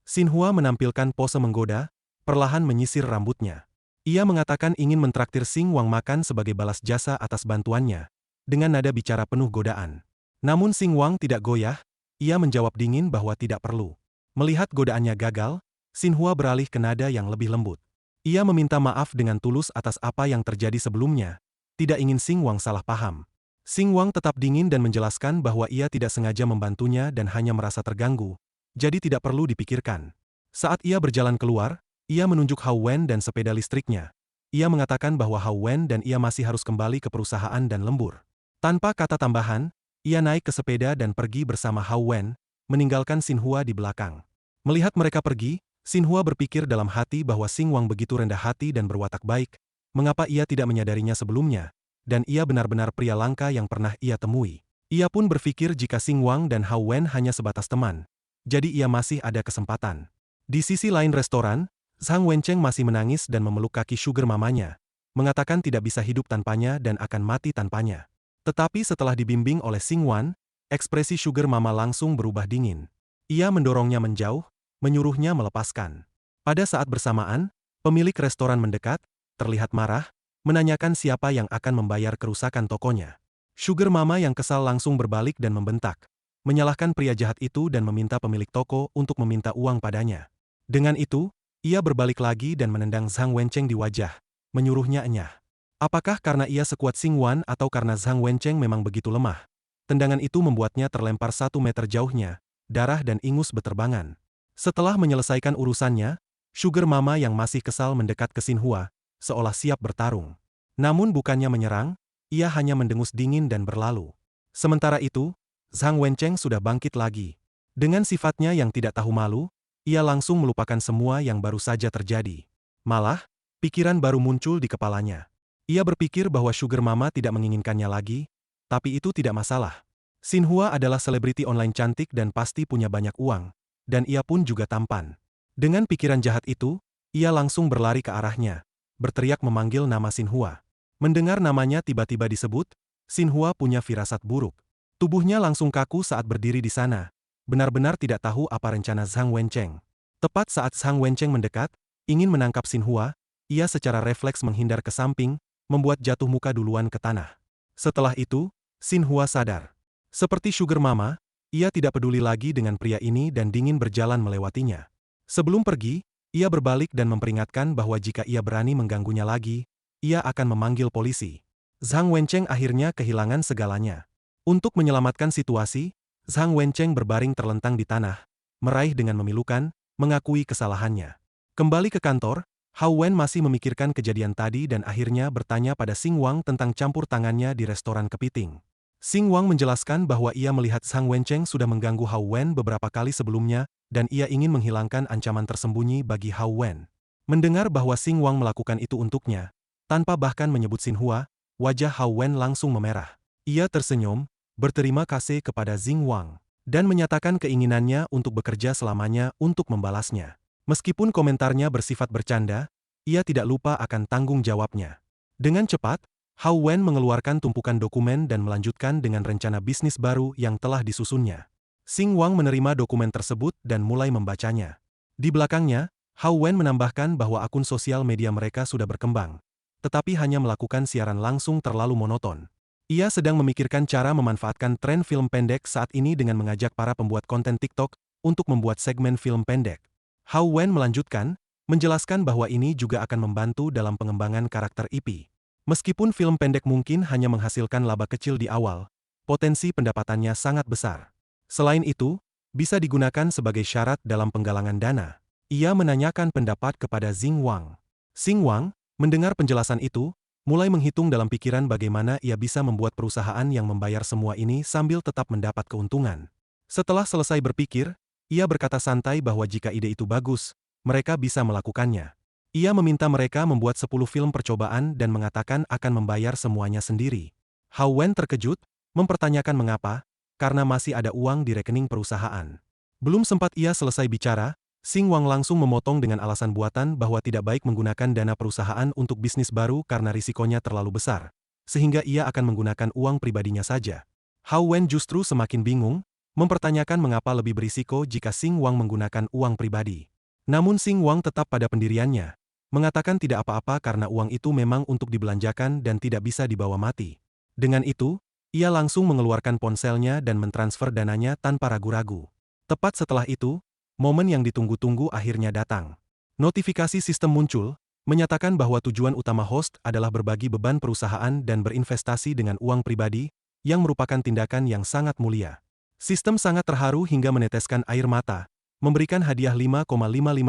Xinhua menampilkan pose menggoda, perlahan menyisir rambutnya. Ia mengatakan ingin mentraktir Xing Wang makan sebagai balas jasa atas bantuannya, dengan nada bicara penuh godaan. Namun Xing Wang tidak goyah, ia menjawab dingin bahwa tidak perlu. Melihat godaannya gagal, Xinhua beralih ke nada yang lebih lembut. Ia meminta maaf dengan tulus atas apa yang terjadi sebelumnya, tidak ingin Xing Wang salah paham. Xing Wang tetap dingin dan menjelaskan bahwa ia tidak sengaja membantunya dan hanya merasa terganggu, jadi tidak perlu dipikirkan. Saat ia berjalan keluar, ia menunjuk Hao Wen dan sepeda listriknya. Ia mengatakan bahwa Hao Wen dan ia masih harus kembali ke perusahaan dan lembur. Tanpa kata tambahan, ia naik ke sepeda dan pergi bersama Hao Wen, meninggalkan Xinhua di belakang. Melihat mereka pergi, Xinhua berpikir dalam hati bahwa Xing Wang begitu rendah hati dan berwatak baik, mengapa ia tidak menyadarinya sebelumnya, dan ia benar-benar pria langka yang pernah ia temui. Ia pun berpikir jika Xing Wang dan Hao Wen hanya sebatas teman, jadi ia masih ada kesempatan. Di sisi lain restoran, Zhang Wencheng masih menangis dan memeluk kaki Sugar Mamanya, mengatakan tidak bisa hidup tanpanya dan akan mati tanpanya. Tetapi setelah dibimbing oleh Xing Wan, ekspresi Sugar Mama langsung berubah dingin. Ia mendorongnya menjauh, menyuruhnya melepaskan. Pada saat bersamaan, pemilik restoran mendekat, terlihat marah, menanyakan siapa yang akan membayar kerusakan tokonya. Sugar Mama yang kesal langsung berbalik dan membentak, menyalahkan pria jahat itu dan meminta pemilik toko untuk meminta uang padanya. Dengan itu, ia berbalik lagi dan menendang Zhang Wencheng di wajah, menyuruhnya enyah. Apakah karena ia sekuat Xing Wan atau karena Zhang Wencheng memang begitu lemah? Tendangan itu membuatnya terlempar 1 meter jauhnya, darah dan ingus beterbangan. Setelah menyelesaikan urusannya, Sugar Mama yang masih kesal mendekat ke Xinhua, seolah siap bertarung. Namun bukannya menyerang, ia hanya mendengus dingin dan berlalu. Sementara itu, Zhang Wencheng sudah bangkit lagi. Dengan sifatnya yang tidak tahu malu, ia langsung melupakan semua yang baru saja terjadi. Malah, pikiran baru muncul di kepalanya. Ia berpikir bahwa Sugar Mama tidak menginginkannya lagi, tapi itu tidak masalah. Xinhua adalah selebriti online cantik dan pasti punya banyak uang, dan ia pun juga tampan. Dengan pikiran jahat itu, ia langsung berlari ke arahnya, berteriak memanggil nama Xinhua. Mendengar namanya tiba-tiba disebut, Xinhua punya firasat buruk. Tubuhnya langsung kaku saat berdiri di sana, benar-benar tidak tahu apa rencana Zhang Wencheng. Tepat saat Zhang Wencheng mendekat, ingin menangkap Xinhua, ia secara refleks menghindar ke samping, membuat jatuh muka duluan ke tanah. Setelah itu, Xinhua sadar. Seperti Sugar Mama, ia tidak peduli lagi dengan pria ini dan dingin berjalan melewatinya. Sebelum pergi, ia berbalik dan memperingatkan bahwa jika ia berani mengganggunya lagi, ia akan memanggil polisi. Zhang Wencheng akhirnya kehilangan segalanya. Untuk menyelamatkan situasi, Zhang Wencheng berbaring terlentang di tanah, meraih dengan memilukan, mengakui kesalahannya. Kembali ke kantor, Hao Wen masih memikirkan kejadian tadi dan akhirnya bertanya pada Xing Wang tentang campur tangannya di restoran kepiting. Xing Wang menjelaskan bahwa ia melihat Zhang Wencheng sudah mengganggu Hao Wen beberapa kali sebelumnya, dan ia ingin menghilangkan ancaman tersembunyi bagi Hao Wen. Mendengar bahwa Xing Wang melakukan itu untuknya, tanpa bahkan menyebut Xinhua, wajah Hao Wen langsung memerah. Ia tersenyum, berterima kasih kepada Xing Wang, dan menyatakan keinginannya untuk bekerja selamanya untuk membalasnya. Meskipun komentarnya bersifat bercanda, ia tidak lupa akan tanggung jawabnya. Dengan cepat, Hao Wen mengeluarkan tumpukan dokumen dan melanjutkan dengan rencana bisnis baru yang telah disusunnya. Xing Wang menerima dokumen tersebut dan mulai membacanya. Di belakangnya, Hao Wen menambahkan bahwa akun sosial media mereka sudah berkembang, tetapi hanya melakukan siaran langsung terlalu monoton. Ia sedang memikirkan cara memanfaatkan tren film pendek saat ini dengan mengajak para pembuat konten TikTok untuk membuat segmen film pendek. Hao Wen melanjutkan, menjelaskan bahwa ini juga akan membantu dalam pengembangan karakter IP. Meskipun film pendek mungkin hanya menghasilkan laba kecil di awal, potensi pendapatannya sangat besar. Selain itu, bisa digunakan sebagai syarat dalam penggalangan dana. Ia menanyakan pendapat kepada Xing Wang. Xing Wang, mendengar penjelasan itu, mulai menghitung dalam pikiran bagaimana ia bisa membuat perusahaan yang membayar semua ini sambil tetap mendapat keuntungan. Setelah selesai berpikir, ia berkata santai bahwa jika ide itu bagus, mereka bisa melakukannya. Ia meminta mereka membuat 10 film percobaan dan mengatakan akan membayar semuanya sendiri. Hao Wen terkejut, mempertanyakan mengapa, karena masih ada uang di rekening perusahaan. Belum sempat ia selesai bicara, Xing Wang langsung memotong dengan alasan buatan bahwa tidak baik menggunakan dana perusahaan untuk bisnis baru karena risikonya terlalu besar, sehingga ia akan menggunakan uang pribadinya saja. Hao Wen justru semakin bingung, mempertanyakan mengapa lebih berisiko jika Xing Wang menggunakan uang pribadi. Namun Xing Wang tetap pada pendiriannya, mengatakan tidak apa-apa karena uang itu memang untuk dibelanjakan dan tidak bisa dibawa mati. Dengan itu, ia langsung mengeluarkan ponselnya dan mentransfer dananya tanpa ragu-ragu. Tepat setelah itu, momen yang ditunggu-tunggu akhirnya datang. Notifikasi sistem muncul, menyatakan bahwa tujuan utama host adalah berbagi beban perusahaan dan berinvestasi dengan uang pribadi, yang merupakan tindakan yang sangat mulia. Sistem sangat terharu hingga meneteskan air mata, memberikan hadiah 5,55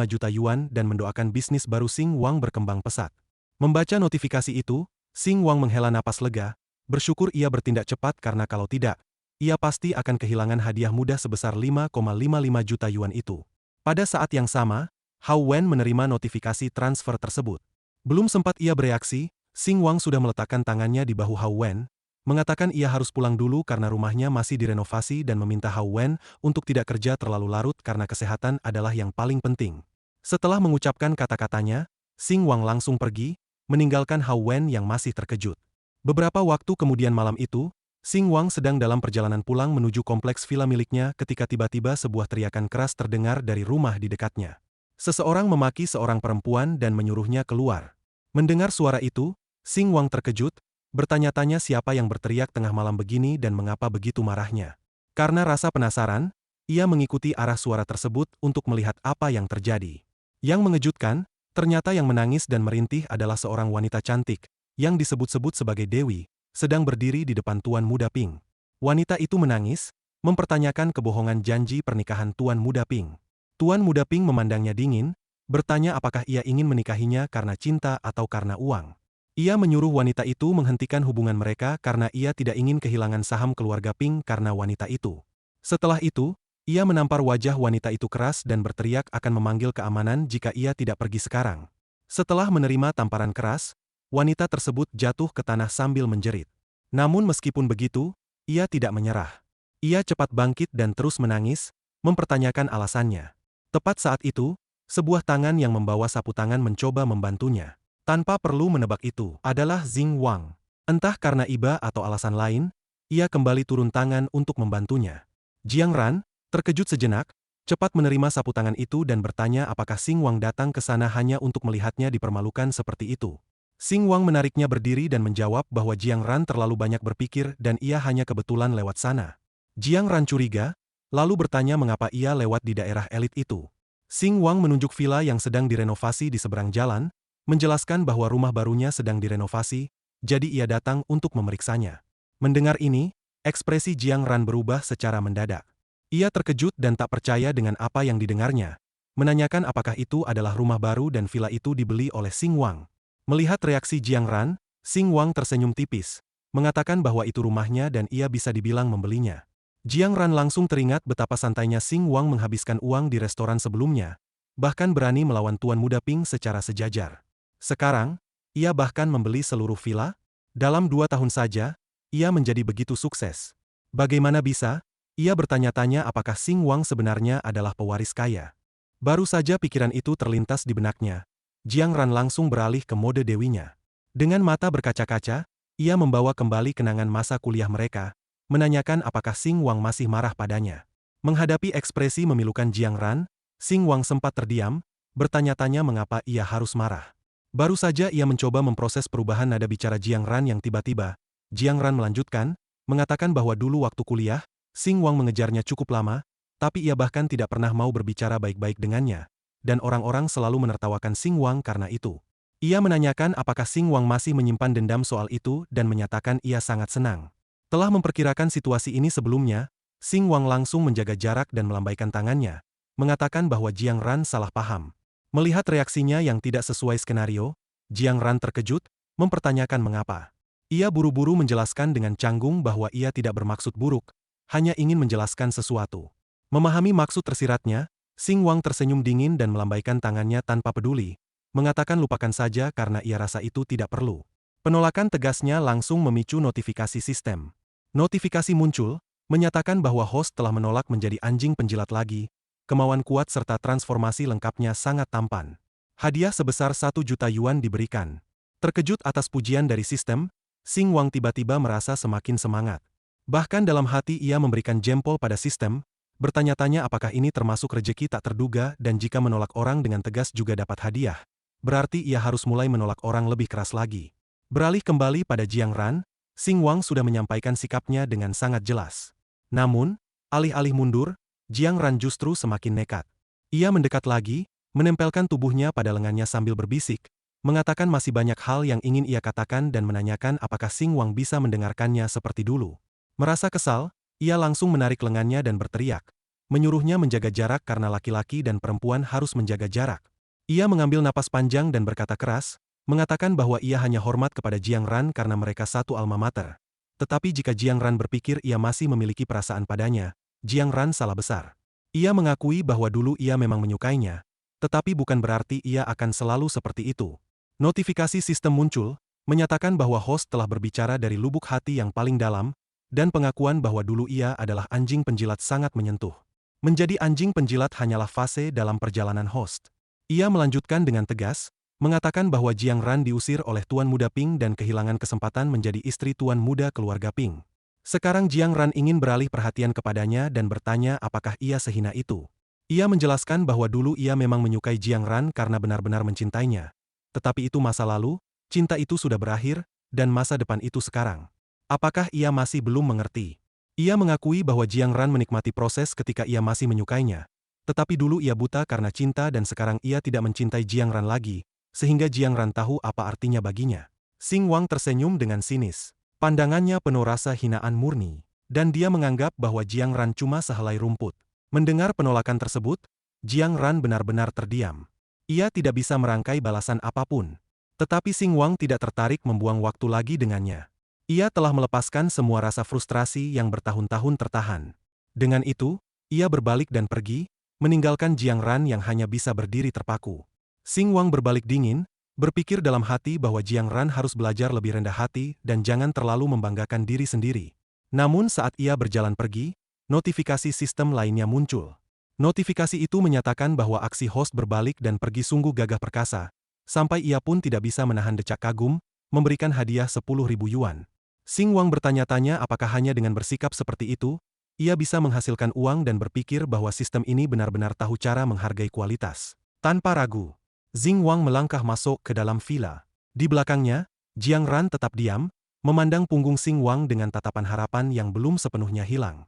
juta yuan dan mendoakan bisnis baru Xing Wang berkembang pesat. Membaca notifikasi itu, Xing Wang menghela napas lega, bersyukur ia bertindak cepat karena kalau tidak, ia pasti akan kehilangan hadiah mudah sebesar 5,55 juta yuan itu. Pada saat yang sama, Hao Wen menerima notifikasi transfer tersebut. Belum sempat ia bereaksi, Xing Wang sudah meletakkan tangannya di bahu Hao Wen, mengatakan ia harus pulang dulu karena rumahnya masih direnovasi dan meminta Hao Wen untuk tidak kerja terlalu larut karena kesehatan adalah yang paling penting. Setelah mengucapkan kata-katanya, Xing Wang langsung pergi, meninggalkan Hao Wen yang masih terkejut. Beberapa waktu kemudian malam itu, Xing Wang sedang dalam perjalanan pulang menuju kompleks villa miliknya ketika tiba-tiba sebuah teriakan keras terdengar dari rumah di dekatnya. Seseorang memaki seorang perempuan dan menyuruhnya keluar. Mendengar suara itu, Xing Wang terkejut, bertanya-tanya siapa yang berteriak tengah malam begini dan mengapa begitu marahnya. Karena rasa penasaran, ia mengikuti arah suara tersebut untuk melihat apa yang terjadi. Yang mengejutkan, ternyata yang menangis dan merintih adalah seorang wanita cantik, yang disebut-sebut sebagai Dewi, sedang berdiri di depan Tuan Muda Ping. Wanita itu menangis, mempertanyakan kebohongan janji pernikahan Tuan Muda Ping. Tuan Muda Ping memandangnya dingin, bertanya apakah ia ingin menikahinya karena cinta atau karena uang. Ia menyuruh wanita itu menghentikan hubungan mereka karena ia tidak ingin kehilangan saham keluarga Ping karena wanita itu. Setelah itu, ia menampar wajah wanita itu keras dan berteriak akan memanggil keamanan jika ia tidak pergi sekarang. Setelah menerima tamparan keras, wanita tersebut jatuh ke tanah sambil menjerit. Namun meskipun begitu, ia tidak menyerah. Ia cepat bangkit dan terus menangis, mempertanyakan alasannya. Tepat saat itu, sebuah tangan yang membawa sapu tangan mencoba membantunya. Tanpa perlu menebak itu adalah Xing Wang. Entah karena iba atau alasan lain, ia kembali turun tangan untuk membantunya. Jiang Ran, terkejut sejenak, cepat menerima sapu tangan itu dan bertanya apakah Xing Wang datang ke sana hanya untuk melihatnya dipermalukan seperti itu. Xing Wang menariknya berdiri dan menjawab bahwa Jiang Ran terlalu banyak berpikir dan ia hanya kebetulan lewat sana. Jiang Ran curiga, lalu bertanya mengapa ia lewat di daerah elit itu. Xing Wang menunjuk villa yang sedang direnovasi di seberang jalan, menjelaskan bahwa rumah barunya sedang direnovasi, jadi ia datang untuk memeriksanya. Mendengar ini, ekspresi Jiang Ran berubah secara mendadak. Ia terkejut dan tak percaya dengan apa yang didengarnya, menanyakan apakah itu adalah rumah baru dan villa itu dibeli oleh Xing Wang. Melihat reaksi Jiang Ran, Xing Wang tersenyum tipis, mengatakan bahwa itu rumahnya dan ia bisa dibilang membelinya. Jiang Ran langsung teringat betapa santainya Xing Wang menghabiskan uang di restoran sebelumnya, bahkan berani melawan Tuan Muda Ping secara sejajar. Sekarang, ia bahkan membeli seluruh villa. Dalam 2 tahun saja, ia menjadi begitu sukses. Bagaimana bisa? Ia bertanya-tanya apakah Xing Wang sebenarnya adalah pewaris kaya. Baru saja pikiran itu terlintas di benaknya, Jiang Ran langsung beralih ke mode dewinya. Dengan mata berkaca-kaca, ia membawa kembali kenangan masa kuliah mereka, menanyakan apakah Xing Wang masih marah padanya. Menghadapi ekspresi memilukan Jiang Ran, Xing Wang sempat terdiam, bertanya-tanya mengapa ia harus marah. Baru saja ia mencoba memproses perubahan nada bicara Jiang Ran yang tiba-tiba, Jiang Ran melanjutkan, mengatakan bahwa dulu waktu kuliah, Xing Wang mengejarnya cukup lama, tapi ia bahkan tidak pernah mau berbicara baik-baik dengannya, dan orang-orang selalu menertawakan Xing Wang karena itu. Ia menanyakan apakah Xing Wang masih menyimpan dendam soal itu dan menyatakan ia sangat senang. Telah memperkirakan situasi ini sebelumnya, Xing Wang langsung menjaga jarak dan melambaikan tangannya, mengatakan bahwa Jiang Ran salah paham. Melihat reaksinya yang tidak sesuai skenario, Jiang Ran terkejut, mempertanyakan mengapa. Ia buru-buru menjelaskan dengan canggung bahwa ia tidak bermaksud buruk, hanya ingin menjelaskan sesuatu. Memahami maksud tersiratnya, Xing Wang tersenyum dingin dan melambaikan tangannya tanpa peduli, mengatakan lupakan saja karena ia rasa itu tidak perlu. Penolakan tegasnya langsung memicu notifikasi sistem. Notifikasi muncul, menyatakan bahwa host telah menolak menjadi anjing penjilat lagi, kemauan kuat serta transformasi lengkapnya sangat tampan. Hadiah sebesar 1 juta yuan diberikan. Terkejut atas pujian dari sistem, Xing Wang tiba-tiba merasa semakin semangat. Bahkan dalam hati ia memberikan jempol pada sistem, bertanya-tanya apakah ini termasuk rejeki tak terduga dan jika menolak orang dengan tegas juga dapat hadiah. Berarti ia harus mulai menolak orang lebih keras lagi. Beralih kembali pada Jiang Ran, Xing Wang sudah menyampaikan sikapnya dengan sangat jelas. Namun, alih-alih mundur, Jiang Ran justru semakin nekat. Ia mendekat lagi, menempelkan tubuhnya pada lengannya sambil berbisik, mengatakan masih banyak hal yang ingin ia katakan dan menanyakan apakah Xing Wang bisa mendengarkannya seperti dulu. Merasa kesal, ia langsung menarik lengannya dan berteriak, menyuruhnya menjaga jarak karena laki-laki dan perempuan harus menjaga jarak. Ia mengambil napas panjang dan berkata keras, mengatakan bahwa ia hanya hormat kepada Jiang Ran karena mereka satu alma mater. Tetapi jika Jiang Ran berpikir ia masih memiliki perasaan padanya, Jiang Ran salah besar. Ia mengakui bahwa dulu ia memang menyukainya, tetapi bukan berarti ia akan selalu seperti itu. Notifikasi sistem muncul, menyatakan bahwa host telah berbicara dari lubuk hati yang paling dalam, dan pengakuan bahwa dulu ia adalah anjing penjilat sangat menyentuh. Menjadi anjing penjilat hanyalah fase dalam perjalanan host. Ia melanjutkan dengan tegas, mengatakan bahwa Jiang Ran diusir oleh Tuan Muda Ping dan kehilangan kesempatan menjadi istri Tuan Muda keluarga Ping. Sekarang Jiang Ran ingin beralih perhatian kepadanya dan bertanya apakah ia sehina itu. Ia menjelaskan bahwa dulu ia memang menyukai Jiang Ran karena benar-benar mencintainya. Tetapi itu masa lalu, cinta itu sudah berakhir, dan masa depan itu sekarang. Apakah ia masih belum mengerti? Ia mengakui bahwa Jiang Ran menikmati proses ketika ia masih menyukainya. Tetapi dulu ia buta karena cinta dan sekarang ia tidak mencintai Jiang Ran lagi, sehingga Jiang Ran tahu apa artinya baginya. Xing Wang tersenyum dengan sinis. Pandangannya penuh rasa hinaan murni, dan dia menganggap bahwa Jiang Ran cuma sehelai rumput. Mendengar penolakan tersebut, Jiang Ran benar-benar terdiam. Ia tidak bisa merangkai balasan apapun. Tetapi Xing Wang tidak tertarik membuang waktu lagi dengannya. Ia telah melepaskan semua rasa frustrasi yang bertahun-tahun tertahan. Dengan itu, ia berbalik dan pergi, meninggalkan Jiang Ran yang hanya bisa berdiri terpaku. Xing Wang berbalik dingin, berpikir dalam hati bahwa Jiang Ran harus belajar lebih rendah hati dan jangan terlalu membanggakan diri sendiri. Namun saat ia berjalan pergi, notifikasi sistem lainnya muncul. Notifikasi itu menyatakan bahwa aksi host berbalik dan pergi sungguh gagah perkasa, sampai ia pun tidak bisa menahan decak kagum, memberikan hadiah 10.000 yuan. Xing Wang bertanya-tanya apakah hanya dengan bersikap seperti itu, ia bisa menghasilkan uang dan berpikir bahwa sistem ini benar-benar tahu cara menghargai kualitas. Tanpa ragu, Xing Wang melangkah masuk ke dalam villa. Di belakangnya, Jiang Ran tetap diam, memandang punggung Xing Wang dengan tatapan harapan yang belum sepenuhnya hilang.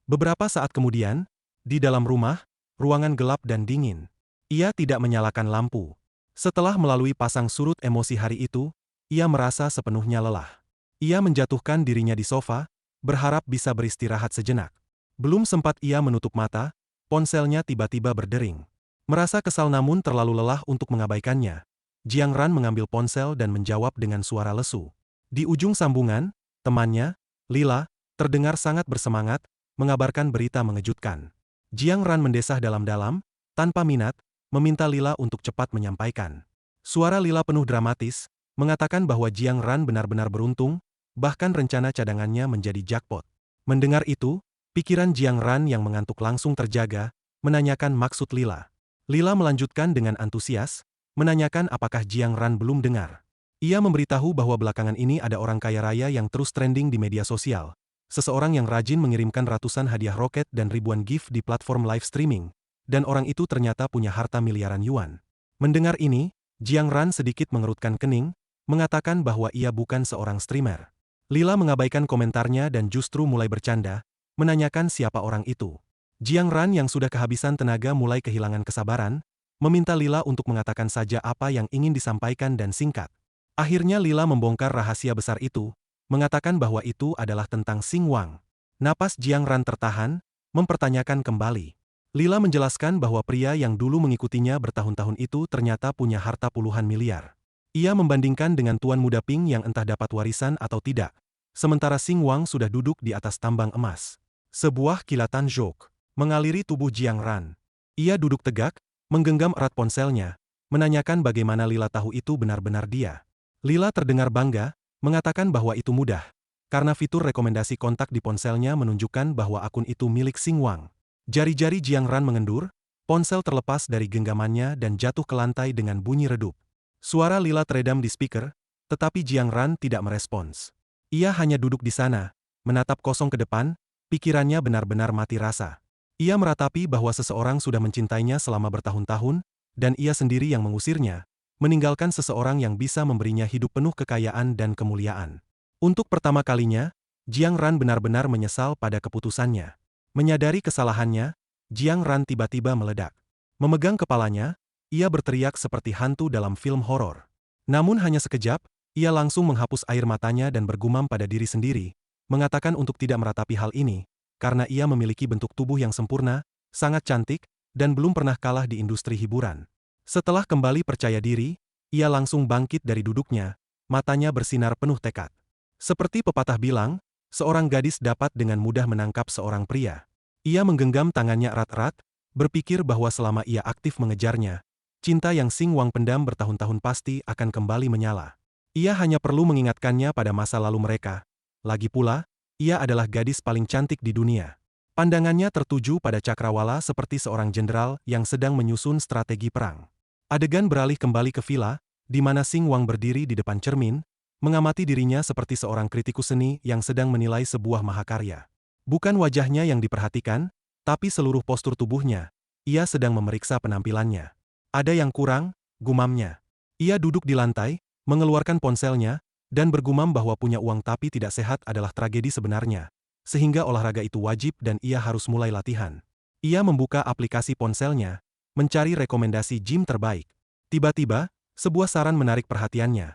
Beberapa saat kemudian, di dalam rumah, ruangan gelap dan dingin. Ia tidak menyalakan lampu. Setelah melalui pasang surut emosi hari itu, ia merasa sepenuhnya lelah. Ia menjatuhkan dirinya di sofa, berharap bisa beristirahat sejenak. Belum sempat ia menutup mata, ponselnya tiba-tiba berdering. Merasa kesal namun terlalu lelah untuk mengabaikannya, Jiang Ran mengambil ponsel dan menjawab dengan suara lesu. Di ujung sambungan, temannya, Lila, terdengar sangat bersemangat, mengabarkan berita mengejutkan. Jiang Ran mendesah dalam-dalam, tanpa minat, meminta Lila untuk cepat menyampaikan. Suara Lila penuh dramatis, mengatakan bahwa Jiang Ran benar-benar beruntung, bahkan rencana cadangannya menjadi jackpot. Mendengar itu, pikiran Jiang Ran yang mengantuk langsung terjaga, menanyakan maksud Lila. Lila melanjutkan dengan antusias, menanyakan apakah Jiang Ran belum dengar. Ia memberitahu bahwa belakangan ini ada orang kaya raya yang terus trending di media sosial. Seseorang yang rajin mengirimkan ratusan hadiah roket dan ribuan gift di platform live streaming. Dan orang itu ternyata punya harta miliaran yuan. Mendengar ini, Jiang Ran sedikit mengerutkan kening, mengatakan bahwa ia bukan seorang streamer. Lila mengabaikan komentarnya dan justru mulai bercanda, menanyakan siapa orang itu. Jiang Ran yang sudah kehabisan tenaga mulai kehilangan kesabaran, meminta Lila untuk mengatakan saja apa yang ingin disampaikan dan singkat. Akhirnya Lila membongkar rahasia besar itu, mengatakan bahwa itu adalah tentang Xing Wang. Napas Jiang Ran tertahan, mempertanyakan kembali. Lila menjelaskan bahwa pria yang dulu mengikutinya bertahun-tahun itu ternyata punya harta puluhan miliar. Ia membandingkan dengan tuan muda Ping yang entah dapat warisan atau tidak. Sementara Xing Wang sudah duduk di atas tambang emas. Sebuah kilatan jok mengaliri tubuh Jiang Ran. Ia duduk tegak, menggenggam erat ponselnya, menanyakan bagaimana Lila tahu itu benar-benar dia. Lila terdengar bangga, mengatakan bahwa itu mudah, karena fitur rekomendasi kontak di ponselnya menunjukkan bahwa akun itu milik Xing Wang. Jari-jari Jiang Ran mengendur, ponsel terlepas dari genggamannya dan jatuh ke lantai dengan bunyi redup. Suara Lila teredam di speaker, tetapi Jiang Ran tidak merespons. Ia hanya duduk di sana, menatap kosong ke depan, pikirannya benar-benar mati rasa. Ia meratapi bahwa seseorang sudah mencintainya selama bertahun-tahun, dan ia sendiri yang mengusirnya, meninggalkan seseorang yang bisa memberinya hidup penuh kekayaan dan kemuliaan. Untuk pertama kalinya, Jiang Ran benar-benar menyesal pada keputusannya. Menyadari kesalahannya, Jiang Ran tiba-tiba meledak. Memegang kepalanya, ia berteriak seperti hantu dalam film horor. Namun hanya sekejap, ia langsung menghapus air matanya dan bergumam pada diri sendiri, mengatakan untuk tidak meratapi hal ini, karena ia memiliki bentuk tubuh yang sempurna, sangat cantik, dan belum pernah kalah di industri hiburan. Setelah kembali percaya diri, ia langsung bangkit dari duduknya, matanya bersinar penuh tekad. Seperti pepatah bilang, seorang gadis dapat dengan mudah menangkap seorang pria. Ia menggenggam tangannya erat-erat, berpikir bahwa selama ia aktif mengejarnya, cinta yang Xing Wang pendam bertahun-tahun pasti akan kembali menyala. Ia hanya perlu mengingatkannya pada masa lalu mereka. Lagi pula, ia adalah gadis paling cantik di dunia. Pandangannya tertuju pada cakrawala seperti seorang jenderal yang sedang menyusun strategi perang. Adegan beralih kembali ke villa, di mana Xing Wang berdiri di depan cermin, mengamati dirinya seperti seorang kritikus seni yang sedang menilai sebuah mahakarya. Bukan wajahnya yang diperhatikan, tapi seluruh postur tubuhnya. Ia sedang memeriksa penampilannya. Ada yang kurang, gumamnya. Ia duduk di lantai, mengeluarkan ponselnya, dan bergumam bahwa punya uang tapi tidak sehat adalah tragedi sebenarnya. Sehingga olahraga itu wajib dan ia harus mulai latihan. Ia membuka aplikasi ponselnya, mencari rekomendasi gym terbaik. Tiba-tiba, sebuah saran menarik perhatiannya.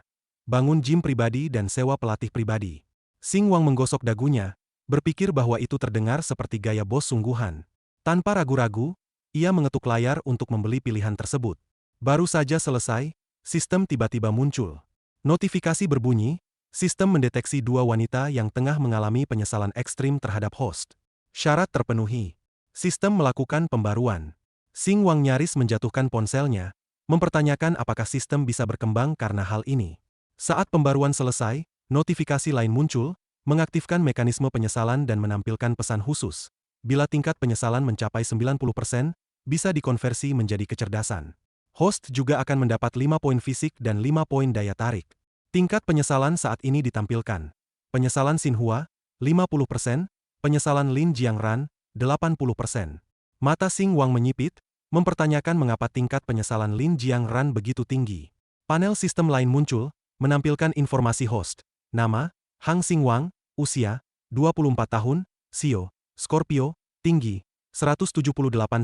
Bangun gym pribadi dan sewa pelatih pribadi. Xing Wang menggosok dagunya, berpikir bahwa itu terdengar seperti gaya bos sungguhan. Tanpa ragu-ragu, ia mengetuk layar untuk membeli pilihan tersebut. Baru saja selesai, sistem tiba-tiba muncul. Notifikasi berbunyi, sistem mendeteksi dua wanita yang tengah mengalami penyesalan ekstrim terhadap host. Syarat terpenuhi. Sistem melakukan pembaruan. Xing Wang nyaris menjatuhkan ponselnya, mempertanyakan apakah sistem bisa berkembang karena hal ini. Saat pembaruan selesai, notifikasi lain muncul, mengaktifkan mekanisme penyesalan dan menampilkan pesan khusus. Bila tingkat penyesalan mencapai 90%, bisa dikonversi menjadi kecerdasan. Host juga akan mendapat 5 poin fisik dan 5 poin daya tarik. Tingkat penyesalan saat ini ditampilkan. Penyesalan Xinhua, 50%, penyesalan Lin Jiangran, 80%. Mata Xing Wang menyipit, mempertanyakan mengapa tingkat penyesalan Lin Jiangran begitu tinggi. Panel sistem lain muncul, menampilkan informasi host. Nama, Hang Xing Wang, usia, 24 tahun, Sio, Scorpio, tinggi, 178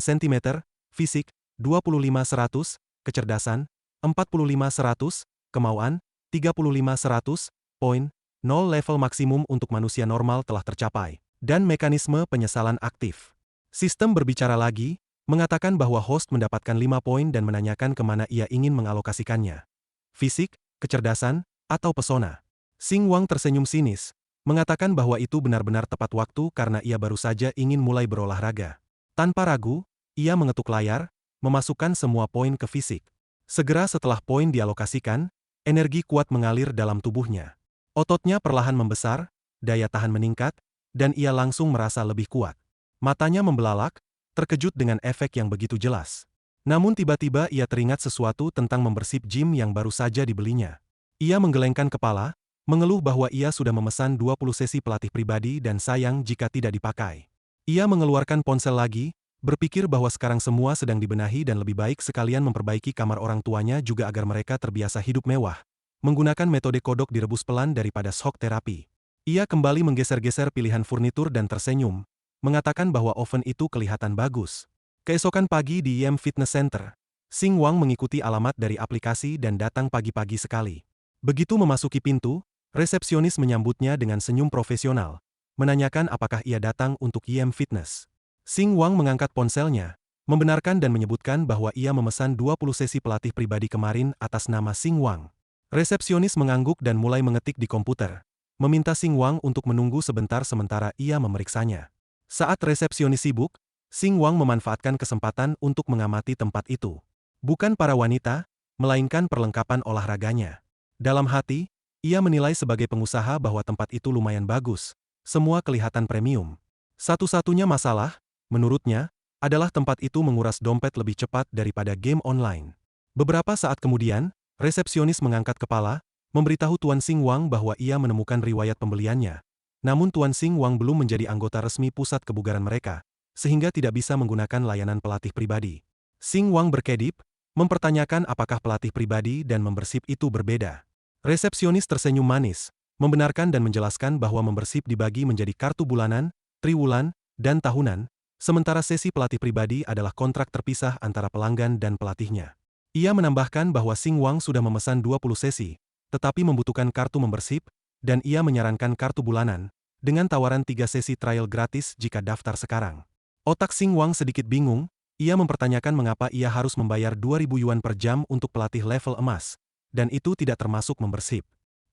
cm, fisik, 25-100, kecerdasan, 45-100, kemauan, 35-100, poin, 0 level maksimum untuk manusia normal telah tercapai, dan mekanisme penyesalan aktif. Sistem berbicara lagi, mengatakan bahwa host mendapatkan 5 poin dan menanyakan kemana ia ingin mengalokasikannya. Fisik, kecerdasan, atau pesona. Xing Wang tersenyum sinis, mengatakan bahwa itu benar-benar tepat waktu karena ia baru saja ingin mulai berolahraga. Tanpa ragu, ia mengetuk layar, memasukkan semua poin ke fisik. Segera setelah poin dialokasikan, energi kuat mengalir dalam tubuhnya. Ototnya perlahan membesar, daya tahan meningkat, dan ia langsung merasa lebih kuat. Matanya membelalak, terkejut dengan efek yang begitu jelas. Namun tiba-tiba ia teringat sesuatu tentang membership gym yang baru saja dibelinya. Ia menggelengkan kepala, mengeluh bahwa ia sudah memesan 20 sesi pelatih pribadi dan sayang jika tidak dipakai. Ia mengeluarkan ponsel lagi, berpikir bahwa sekarang semua sedang dibenahi dan lebih baik sekalian memperbaiki kamar orang tuanya juga agar mereka terbiasa hidup mewah. Menggunakan metode kodok direbus pelan daripada shock terapi. Ia kembali menggeser-geser pilihan furnitur dan tersenyum, mengatakan bahwa oven itu kelihatan bagus. Keesokan pagi di YM Fitness Center, Xing Wang mengikuti alamat dari aplikasi dan datang pagi-pagi sekali. Begitu memasuki pintu, resepsionis menyambutnya dengan senyum profesional, menanyakan apakah ia datang untuk YM Fitness. Xing Wang mengangkat ponselnya, membenarkan dan menyebutkan bahwa ia memesan 20 sesi pelatih pribadi kemarin atas nama Xing Wang. Resepsionis mengangguk dan mulai mengetik di komputer, meminta Xing Wang untuk menunggu sebentar sementara ia memeriksanya. Saat resepsionis sibuk, Xing Wang memanfaatkan kesempatan untuk mengamati tempat itu. Bukan para wanita, melainkan perlengkapan olahraganya. Dalam hati, ia menilai sebagai pengusaha bahwa tempat itu lumayan bagus, semua kelihatan premium. Satu-satunya masalah, menurutnya, adalah tempat itu menguras dompet lebih cepat daripada game online. Beberapa saat kemudian, resepsionis mengangkat kepala, memberitahu Tuan Xing Wang bahwa ia menemukan riwayat pembeliannya. Namun Tuan Xing Wang belum menjadi anggota resmi pusat kebugaran mereka, sehingga tidak bisa menggunakan layanan pelatih pribadi. Xing Wang berkedip, mempertanyakan apakah pelatih pribadi dan membership itu berbeda. Resepsionis tersenyum manis, membenarkan dan menjelaskan bahwa membership dibagi menjadi kartu bulanan, triwulan, dan tahunan, sementara sesi pelatih pribadi adalah kontrak terpisah antara pelanggan dan pelatihnya. Ia menambahkan bahwa Xing Wang sudah memesan 20 sesi, tetapi membutuhkan kartu membership, dan ia menyarankan kartu bulanan, dengan tawaran 3 sesi trial gratis jika daftar sekarang. Otak Xing Wang sedikit bingung, ia mempertanyakan mengapa ia harus membayar 2.000 yuan per jam untuk pelatih level emas, dan itu tidak termasuk membership.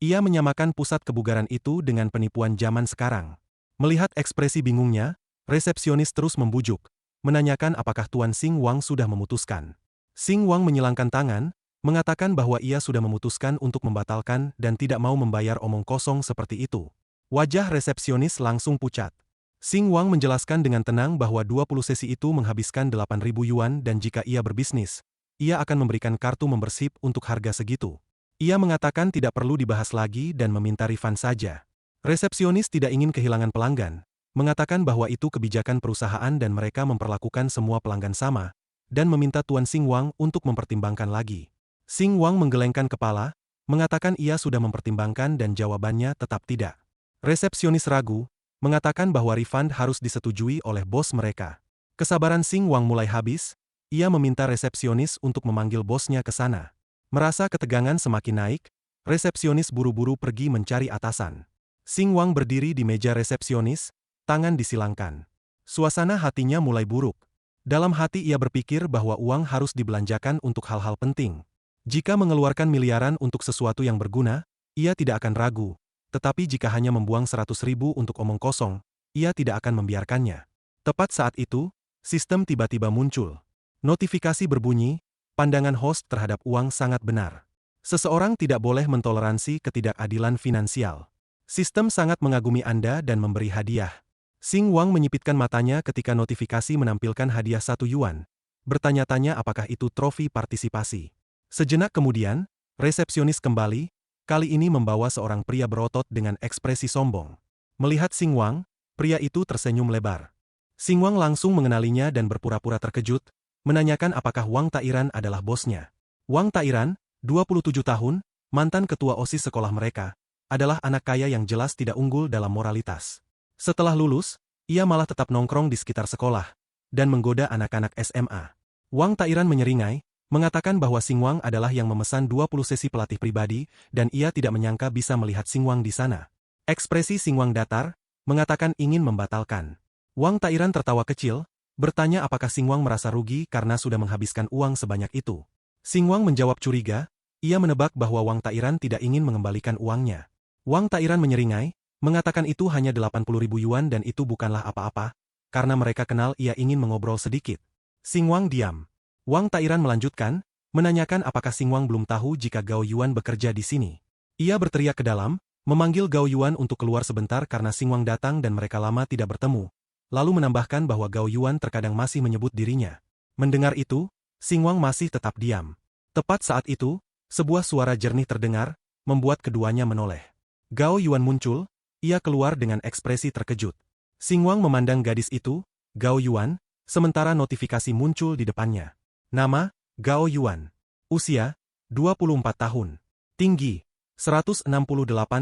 Ia menyamakan pusat kebugaran itu dengan penipuan zaman sekarang. Melihat ekspresi bingungnya, resepsionis terus membujuk, menanyakan apakah Tuan Xing Wang sudah memutuskan. Xing Wang menyilangkan tangan, mengatakan bahwa ia sudah memutuskan untuk membatalkan dan tidak mau membayar omong kosong seperti itu. Wajah resepsionis langsung pucat. Xing Wang menjelaskan dengan tenang bahwa 20 sesi itu menghabiskan 8.000 yuan dan jika ia berbisnis, ia akan memberikan kartu membership untuk harga segitu. Ia mengatakan tidak perlu dibahas lagi dan meminta refund saja. Resepsionis tidak ingin kehilangan pelanggan, mengatakan bahwa itu kebijakan perusahaan dan mereka memperlakukan semua pelanggan sama, dan meminta Tuan Xing Wang untuk mempertimbangkan lagi. Xing Wang menggelengkan kepala, mengatakan ia sudah mempertimbangkan dan jawabannya tetap tidak. Resepsionis ragu, mengatakan bahwa refund harus disetujui oleh bos mereka. Kesabaran Xing Wang mulai habis, ia meminta resepsionis untuk memanggil bosnya ke sana. Merasa ketegangan semakin naik, resepsionis buru-buru pergi mencari atasan. Xing Wang berdiri di meja resepsionis, tangan disilangkan. Suasana hatinya mulai buruk. Dalam hati ia berpikir bahwa uang harus dibelanjakan untuk hal-hal penting. Jika mengeluarkan miliaran untuk sesuatu yang berguna, ia tidak akan ragu. Tetapi jika hanya membuang 100.000 untuk omong kosong, ia tidak akan membiarkannya. Tepat saat itu, sistem tiba-tiba muncul. Notifikasi berbunyi, pandangan host terhadap uang sangat benar. Seseorang tidak boleh mentoleransi ketidakadilan finansial. Sistem sangat mengagumi Anda dan memberi hadiah. Xing Wang menyipitkan matanya ketika notifikasi menampilkan hadiah 1 yuan. Bertanya-tanya apakah itu trofi partisipasi. Sejenak kemudian, resepsionis kembali, kali ini membawa seorang pria berotot dengan ekspresi sombong. Melihat Xing Wang, pria itu tersenyum lebar. Xing Wang langsung mengenalinya dan berpura-pura terkejut, menanyakan apakah Wang Tairan adalah bosnya. Wang Tairan, 27 tahun, mantan ketua OSIS sekolah mereka, adalah anak kaya yang jelas tidak unggul dalam moralitas. Setelah lulus, ia malah tetap nongkrong di sekitar sekolah, dan menggoda anak-anak SMA. Wang Tairan menyeringai, mengatakan bahwa Xingwang adalah yang memesan 20 sesi pelatih pribadi, dan ia tidak menyangka bisa melihat Xingwang di sana. Ekspresi Xingwang datar, mengatakan ingin membatalkan. Wang Tairan tertawa kecil, bertanya apakah Xingwang merasa rugi karena sudah menghabiskan uang sebanyak itu. Xingwang menjawab curiga, ia menebak bahwa Wang Tairan tidak ingin mengembalikan uangnya. Wang Tairan menyeringai, mengatakan itu hanya 80.000 yuan dan itu bukanlah apa-apa, karena mereka kenal ia ingin mengobrol sedikit. Xingwang diam. Wang Tairan melanjutkan, menanyakan apakah Xingwang belum tahu jika Gao Yuan bekerja di sini. Ia berteriak ke dalam, memanggil Gao Yuan untuk keluar sebentar karena Xingwang datang dan mereka lama tidak bertemu. Lalu menambahkan bahwa Gao Yuan terkadang masih menyebut dirinya. Mendengar itu, Xingwang masih tetap diam. Tepat saat itu, sebuah suara jernih terdengar, membuat keduanya menoleh. Gao Yuan muncul, ia keluar dengan ekspresi terkejut. Xingwang memandang gadis itu, Gao Yuan, sementara notifikasi muncul di depannya. Nama, Gao Yuan. Usia, 24 tahun. Tinggi, 168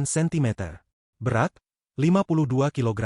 cm. Berat, 52 kg.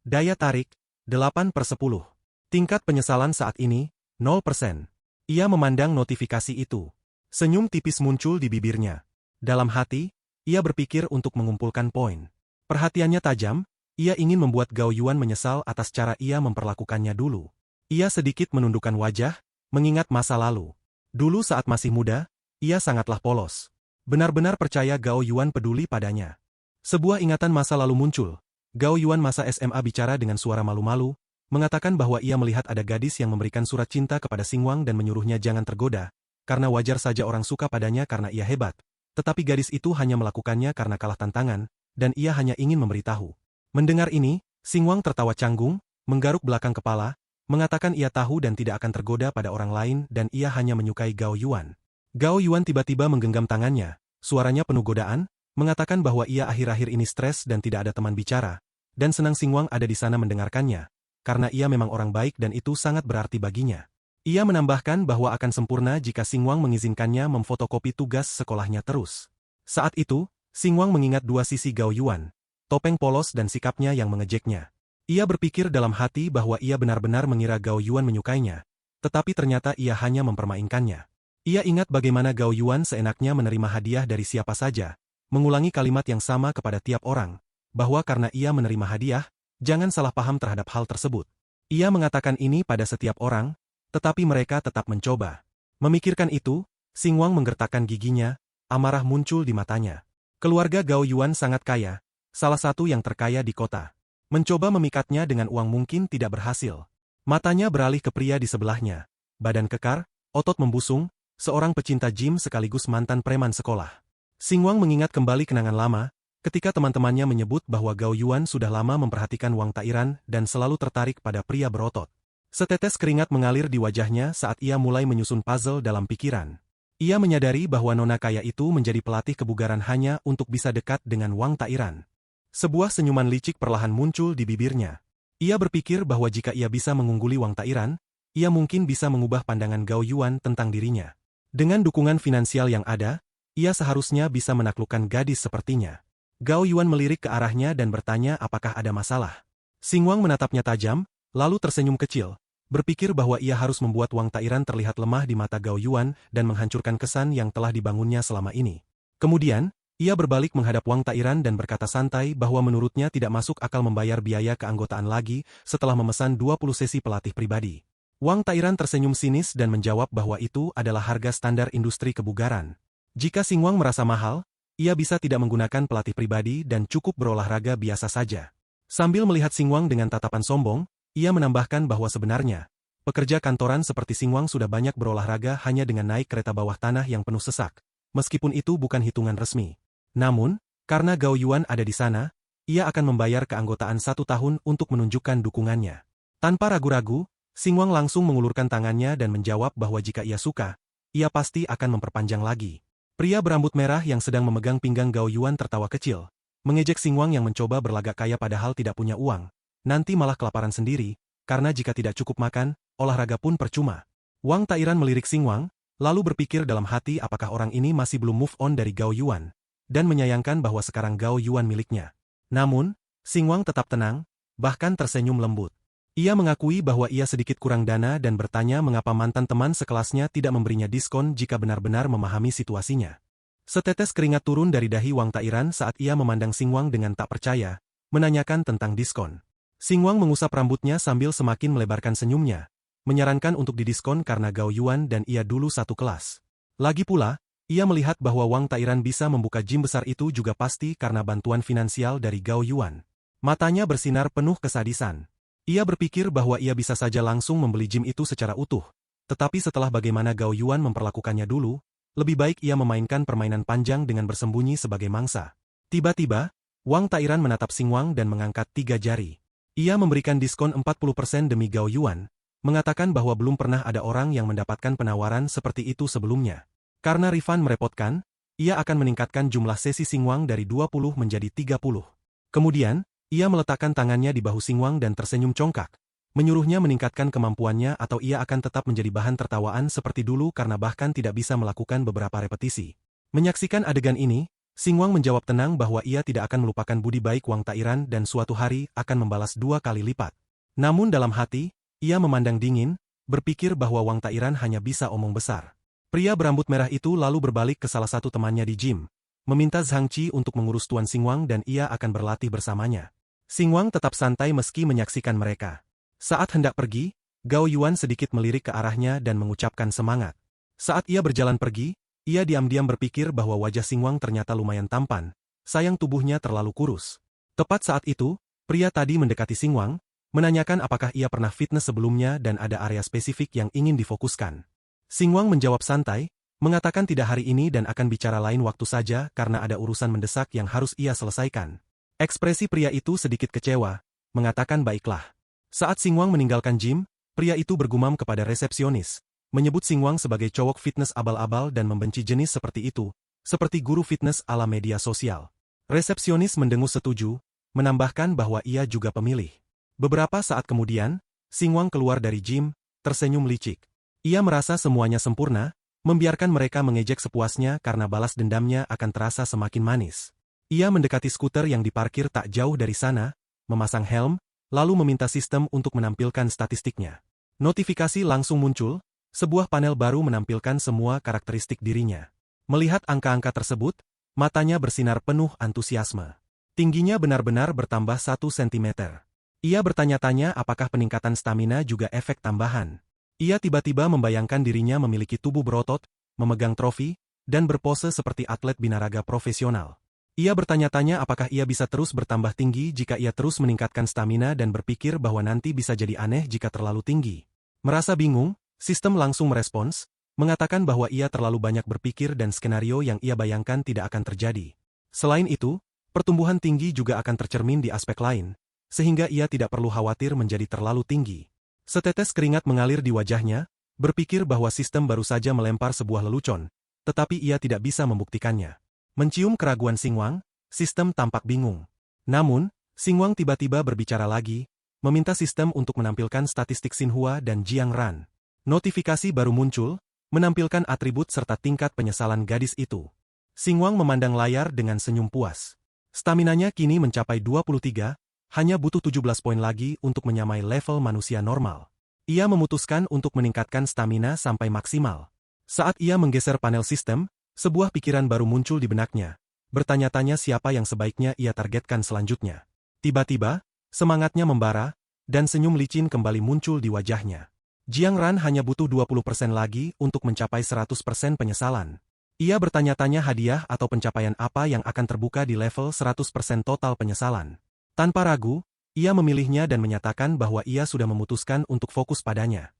Daya tarik, 8/10. Tingkat penyesalan saat ini, 0%. Ia memandang notifikasi itu. Senyum tipis muncul di bibirnya. Dalam hati, ia berpikir untuk mengumpulkan poin. Perhatiannya tajam, ia ingin membuat Gao Yuan menyesal atas cara ia memperlakukannya dulu. Ia sedikit menundukkan wajah, mengingat masa lalu. Dulu saat masih muda, ia sangatlah polos. Benar-benar percaya Gao Yuan peduli padanya. Sebuah ingatan masa lalu muncul. Gao Yuan masa SMA bicara dengan suara malu-malu, mengatakan bahwa ia melihat ada gadis yang memberikan surat cinta kepada Xingwang dan menyuruhnya jangan tergoda, karena wajar saja orang suka padanya karena ia hebat. Tetapi gadis itu hanya melakukannya karena kalah tantangan, dan ia hanya ingin memberitahu. Mendengar ini, Xingwang tertawa canggung, menggaruk belakang kepala, mengatakan ia tahu dan tidak akan tergoda pada orang lain dan ia hanya menyukai Gao Yuan. Gao Yuan tiba-tiba menggenggam tangannya, suaranya penuh godaan, mengatakan bahwa ia akhir-akhir ini stres dan tidak ada teman bicara, dan senang Xingwang ada di sana mendengarkannya, karena ia memang orang baik dan itu sangat berarti baginya. Ia menambahkan bahwa akan sempurna jika Xingwang mengizinkannya memfotokopi tugas sekolahnya terus. Saat itu, Xingwang mengingat dua sisi Gao Yuan, topeng polos dan sikapnya yang mengejeknya. Ia berpikir dalam hati bahwa ia benar-benar mengira Gao Yuan menyukainya, tetapi ternyata ia hanya mempermainkannya. Ia ingat bagaimana Gao Yuan seenaknya menerima hadiah dari siapa saja, mengulangi kalimat yang sama kepada tiap orang, bahwa karena ia menerima hadiah, jangan salah paham terhadap hal tersebut. Ia mengatakan ini pada setiap orang, tetapi mereka tetap mencoba. Memikirkan itu, Xingwang menggertakkan giginya, amarah muncul di matanya. Keluarga Gao Yuan sangat kaya, salah satu yang terkaya di kota. Mencoba memikatnya dengan uang mungkin tidak berhasil. Matanya beralih ke pria di sebelahnya. Badan kekar, otot membusung, seorang pecinta gym sekaligus mantan preman sekolah. Xingwang mengingat kembali kenangan lama, ketika teman-temannya menyebut bahwa Gao Yuan sudah lama memperhatikan Wang Tairan dan selalu tertarik pada pria berotot. Setetes keringat mengalir di wajahnya saat ia mulai menyusun puzzle dalam pikiran. Ia menyadari bahwa nona kaya itu menjadi pelatih kebugaran hanya untuk bisa dekat dengan Wang Tairan. Sebuah senyuman licik perlahan muncul di bibirnya. Ia berpikir bahwa jika ia bisa mengungguli Wang Tairan, ia mungkin bisa mengubah pandangan Gao Yuan tentang dirinya. Dengan dukungan finansial yang ada, ia seharusnya bisa menaklukkan gadis sepertinya. Gao Yuan melirik ke arahnya dan bertanya apakah ada masalah. Xingwang menatapnya tajam, lalu tersenyum kecil, berpikir bahwa ia harus membuat Wang Tairan terlihat lemah di mata Gao Yuan dan menghancurkan kesan yang telah dibangunnya selama ini. Kemudian, ia berbalik menghadap Wang Tairan dan berkata santai bahwa menurutnya tidak masuk akal membayar biaya keanggotaan lagi setelah memesan 20 sesi pelatih pribadi. Wang Tairan tersenyum sinis dan menjawab bahwa itu adalah harga standar industri kebugaran. Jika Xingwang merasa mahal, ia bisa tidak menggunakan pelatih pribadi dan cukup berolahraga biasa saja. Sambil melihat Xingwang dengan tatapan sombong, ia menambahkan bahwa sebenarnya, pekerja kantoran seperti Xingwang sudah banyak berolahraga hanya dengan naik kereta bawah tanah yang penuh sesak, meskipun itu bukan hitungan resmi. Namun, karena Gao Yuan ada di sana, ia akan membayar keanggotaan 1 tahun untuk menunjukkan dukungannya. Tanpa ragu-ragu, Xingwang langsung mengulurkan tangannya dan menjawab bahwa jika ia suka, ia pasti akan memperpanjang lagi. Pria berambut merah yang sedang memegang pinggang Gao Yuan tertawa kecil, mengejek Xingwang yang mencoba berlagak kaya padahal tidak punya uang, nanti malah kelaparan sendiri, karena jika tidak cukup makan, olahraga pun percuma. Wang Tairan melirik Xingwang, lalu berpikir dalam hati apakah orang ini masih belum move on dari Gao Yuan, dan menyayangkan bahwa sekarang Gao Yuan miliknya. Namun, Xingwang tetap tenang, bahkan tersenyum lembut. Ia mengakui bahwa ia sedikit kurang dana dan bertanya mengapa mantan teman sekelasnya tidak memberinya diskon jika benar-benar memahami situasinya. Setetes keringat turun dari dahi Wang Tairan saat ia memandang Xing Wang dengan tak percaya, menanyakan tentang diskon. Xing Wang mengusap rambutnya sambil semakin melebarkan senyumnya, menyarankan untuk didiskon karena Gao Yuan dan ia dulu satu kelas. Lagi pula, ia melihat bahwa Wang Tairan bisa membuka gym besar itu juga pasti karena bantuan finansial dari Gao Yuan. Matanya bersinar penuh kesadisan. Ia berpikir bahwa ia bisa saja langsung membeli gym itu secara utuh. Tetapi setelah bagaimana Gao Yuan memperlakukannya dulu, lebih baik ia memainkan permainan panjang dengan bersembunyi sebagai mangsa. Tiba-tiba, Wang Tairan menatap Xing Wang dan mengangkat 3 jari. Ia memberikan diskon 40% demi Gao Yuan, mengatakan bahwa belum pernah ada orang yang mendapatkan penawaran seperti itu sebelumnya. Karena refund merepotkan, ia akan meningkatkan jumlah sesi Xing Wang dari 20 menjadi 30. Kemudian, ia meletakkan tangannya di bahu Xing Wang dan tersenyum congkak, menyuruhnya meningkatkan kemampuannya atau ia akan tetap menjadi bahan tertawaan seperti dulu karena bahkan tidak bisa melakukan beberapa repetisi. Menyaksikan adegan ini, Xing Wang menjawab tenang bahwa ia tidak akan melupakan budi baik Wang Tairan dan suatu hari akan membalas 2 kali lipat. Namun dalam hati, ia memandang dingin, berpikir bahwa Wang Tairan hanya bisa omong besar. Pria berambut merah itu lalu berbalik ke salah satu temannya di gym, meminta Zhang Qi untuk mengurus Tuan Xing Wang dan ia akan berlatih bersamanya. Xing Wang tetap santai meski menyaksikan mereka. Saat hendak pergi, Gao Yuan sedikit melirik ke arahnya dan mengucapkan semangat. Saat ia berjalan pergi, ia diam-diam berpikir bahwa wajah Xing Wang ternyata lumayan tampan, sayang tubuhnya terlalu kurus. Tepat saat itu, pria tadi mendekati Xing Wang, menanyakan apakah ia pernah fitness sebelumnya dan ada area spesifik yang ingin difokuskan. Xing Wang menjawab santai, mengatakan tidak hari ini dan akan bicara lain waktu saja karena ada urusan mendesak yang harus ia selesaikan. Ekspresi pria itu sedikit kecewa, mengatakan baiklah. Saat Xing Wang meninggalkan gym, pria itu bergumam kepada resepsionis, menyebut Xing Wang sebagai cowok fitness abal-abal dan membenci jenis seperti itu, seperti guru fitness ala media sosial. Resepsionis mendengus setuju, menambahkan bahwa ia juga pemilih. Beberapa saat kemudian, Xing Wang keluar dari gym, tersenyum licik. Ia merasa semuanya sempurna, membiarkan mereka mengejek sepuasnya karena balas dendamnya akan terasa semakin manis. Ia mendekati skuter yang diparkir tak jauh dari sana, memasang helm, lalu meminta sistem untuk menampilkan statistiknya. Notifikasi langsung muncul, sebuah panel baru menampilkan semua karakteristik dirinya. Melihat angka-angka tersebut, matanya bersinar penuh antusiasme. Tingginya benar-benar bertambah 1 cm. Ia bertanya-tanya apakah peningkatan stamina juga efek tambahan. Ia tiba-tiba membayangkan dirinya memiliki tubuh berotot, memegang trofi, dan berpose seperti atlet binaraga profesional. Ia bertanya-tanya apakah ia bisa terus bertambah tinggi jika ia terus meningkatkan stamina dan berpikir bahwa nanti bisa jadi aneh jika terlalu tinggi. Merasa bingung, sistem langsung merespons, mengatakan bahwa ia terlalu banyak berpikir dan skenario yang ia bayangkan tidak akan terjadi. Selain itu, pertumbuhan tinggi juga akan tercermin di aspek lain, sehingga ia tidak perlu khawatir menjadi terlalu tinggi. Setetes keringat mengalir di wajahnya, berpikir bahwa sistem baru saja melempar sebuah lelucon, tetapi ia tidak bisa membuktikannya. Mencium keraguan Xing Wang, sistem tampak bingung. Namun, Xing Wang tiba-tiba berbicara lagi, meminta sistem untuk menampilkan statistik Xinhua dan Jiang Ran. Notifikasi baru muncul, menampilkan atribut serta tingkat penyesalan gadis itu. Xing Wang memandang layar dengan senyum puas. Staminanya kini mencapai 23, hanya butuh 17 poin lagi untuk menyamai level manusia normal. Ia memutuskan untuk meningkatkan stamina sampai maksimal. Saat ia menggeser panel sistem, sebuah pikiran baru muncul di benaknya, bertanya-tanya siapa yang sebaiknya ia targetkan selanjutnya. Tiba-tiba, semangatnya membara, dan senyum licin kembali muncul di wajahnya. Jiang Ran hanya butuh 20% lagi untuk mencapai 100% penyesalan. Ia bertanya-tanya hadiah atau pencapaian apa yang akan terbuka di level 100% total penyesalan. Tanpa ragu, ia memilihnya dan menyatakan bahwa ia sudah memutuskan untuk fokus padanya.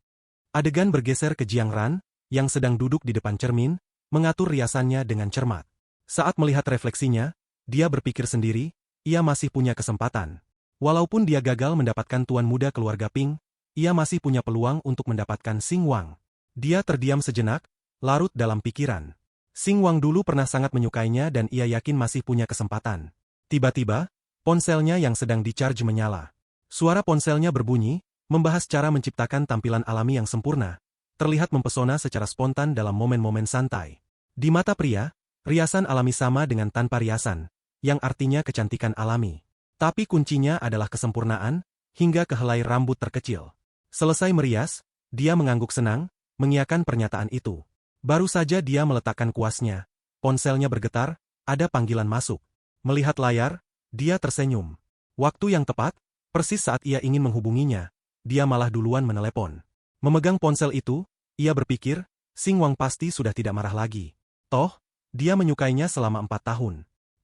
Adegan bergeser ke Jiang Ran, yang sedang duduk di depan cermin, mengatur riasannya dengan cermat. Saat melihat refleksinya, dia berpikir sendiri, ia masih punya kesempatan. Walaupun dia gagal mendapatkan tuan muda keluarga Ping, ia masih punya peluang untuk mendapatkan Xing Wang. Dia terdiam sejenak, larut dalam pikiran. Xing Wang dulu pernah sangat menyukainya dan ia yakin masih punya kesempatan. Tiba-tiba, ponselnya yang sedang di-charge menyala. Suara ponselnya berbunyi, membahas cara menciptakan tampilan alami yang sempurna, terlihat mempesona secara spontan dalam momen-momen santai. Di mata pria, riasan alami sama dengan tanpa riasan, yang artinya kecantikan alami. Tapi kuncinya adalah kesempurnaan, hingga ke helai rambut terkecil. Selesai merias, dia mengangguk senang, mengiyakan pernyataan itu. Baru saja dia meletakkan kuasnya, ponselnya bergetar, ada panggilan masuk. Melihat layar, dia tersenyum. Waktu yang tepat, persis saat ia ingin menghubunginya, dia malah duluan menelepon. Memegang ponsel itu, ia berpikir, Xing Wang pasti sudah tidak marah lagi. Toh, dia menyukainya selama 4 tahun.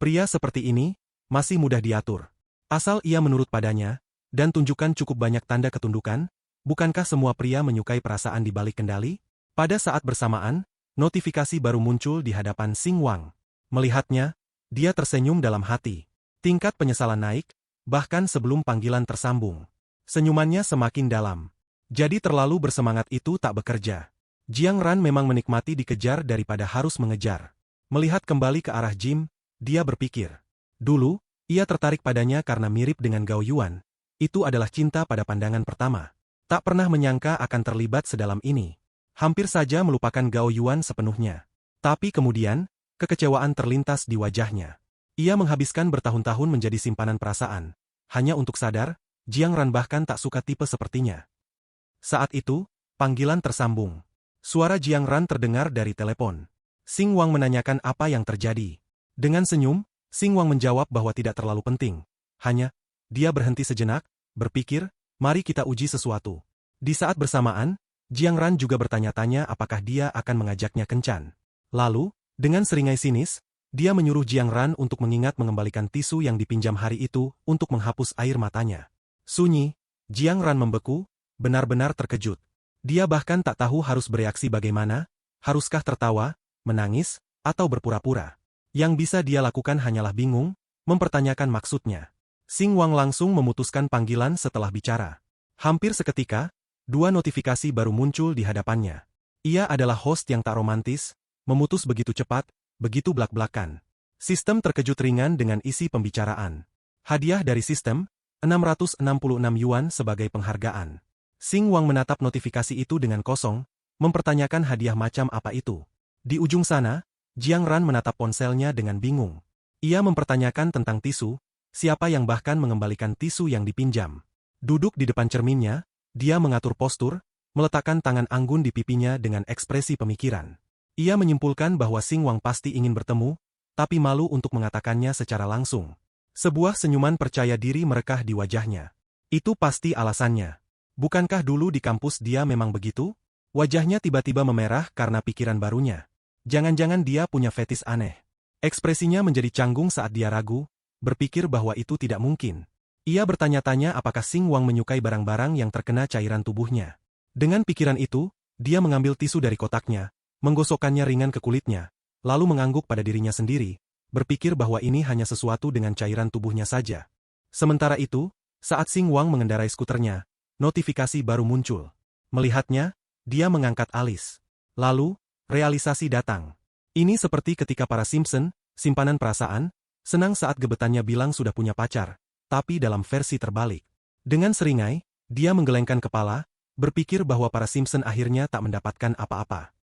Pria seperti ini, masih mudah diatur. Asal ia menurut padanya, dan tunjukkan cukup banyak tanda ketundukan, bukankah semua pria menyukai perasaan di balik kendali? Pada saat bersamaan, notifikasi baru muncul di hadapan Xing Wang. Melihatnya, dia tersenyum dalam hati. Tingkat penyesalan naik, bahkan sebelum panggilan tersambung. Senyumannya semakin dalam. Jadi terlalu bersemangat itu tak bekerja. Jiang Ran memang menikmati dikejar daripada harus mengejar. Melihat kembali ke arah Jim, dia berpikir. Dulu, ia tertarik padanya karena mirip dengan Gao Yuan. Itu adalah cinta pada pandangan pertama. Tak pernah menyangka akan terlibat sedalam ini. Hampir saja melupakan Gao Yuan sepenuhnya. Tapi kemudian, kekecewaan terlintas di wajahnya. Ia menghabiskan bertahun-tahun menjadi simpanan perasaan. Hanya untuk sadar, Jiang Ran bahkan tak suka tipe sepertinya. Saat itu, panggilan tersambung. Suara Jiang Ran terdengar dari telepon. Xing Wang menanyakan apa yang terjadi. Dengan senyum, Xing Wang menjawab bahwa tidak terlalu penting. Hanya, dia berhenti sejenak, berpikir, mari kita uji sesuatu. Di saat bersamaan, Jiang Ran juga bertanya-tanya apakah dia akan mengajaknya kencan. Lalu, dengan seringai sinis, dia menyuruh Jiang Ran untuk mengingat mengembalikan tisu yang dipinjam hari itu untuk menghapus air matanya. Sunyi, Jiang Ran membeku, benar-benar terkejut. Dia bahkan tak tahu harus bereaksi bagaimana, haruskah tertawa, menangis, atau berpura-pura. Yang bisa dia lakukan hanyalah bingung, mempertanyakan maksudnya. Xing Wang langsung memutuskan panggilan setelah bicara. Hampir seketika, 2 notifikasi baru muncul di hadapannya. Ia adalah host yang tak romantis, memutus begitu cepat, begitu blak-blakan. Sistem terkejut ringan dengan isi pembicaraan. Hadiah dari sistem, 666 yuan sebagai penghargaan. Xing Wang menatap notifikasi itu dengan kosong, mempertanyakan hadiah macam apa itu. Di ujung sana, Jiang Ran menatap ponselnya dengan bingung. Ia mempertanyakan tentang tisu, siapa yang bahkan mengembalikan tisu yang dipinjam. Duduk di depan cerminnya, dia mengatur postur, meletakkan tangan anggun di pipinya dengan ekspresi pemikiran. Ia menyimpulkan bahwa Xing Wang pasti ingin bertemu, tapi malu untuk mengatakannya secara langsung. Sebuah senyuman percaya diri merekah di wajahnya. Itu pasti alasannya. Bukankah dulu di kampus dia memang begitu? Wajahnya tiba-tiba memerah karena pikiran barunya. Jangan-jangan dia punya fetis aneh. Ekspresinya menjadi canggung saat dia ragu, berpikir bahwa itu tidak mungkin. Ia bertanya-tanya apakah Xing Wang menyukai barang-barang yang terkena cairan tubuhnya. Dengan pikiran itu, dia mengambil tisu dari kotaknya, menggosokkannya ringan ke kulitnya, lalu mengangguk pada dirinya sendiri, berpikir bahwa ini hanya sesuatu dengan cairan tubuhnya saja. Sementara itu, saat Xing Wang mengendarai skuternya, notifikasi baru muncul. Melihatnya, dia mengangkat alis. Lalu, realisasi datang. Ini seperti ketika para Simpson, simpanan perasaan, senang saat gebetannya bilang sudah punya pacar, tapi dalam versi terbalik. Dengan seringai, dia menggelengkan kepala, berpikir bahwa para Simpson akhirnya tak mendapatkan apa-apa.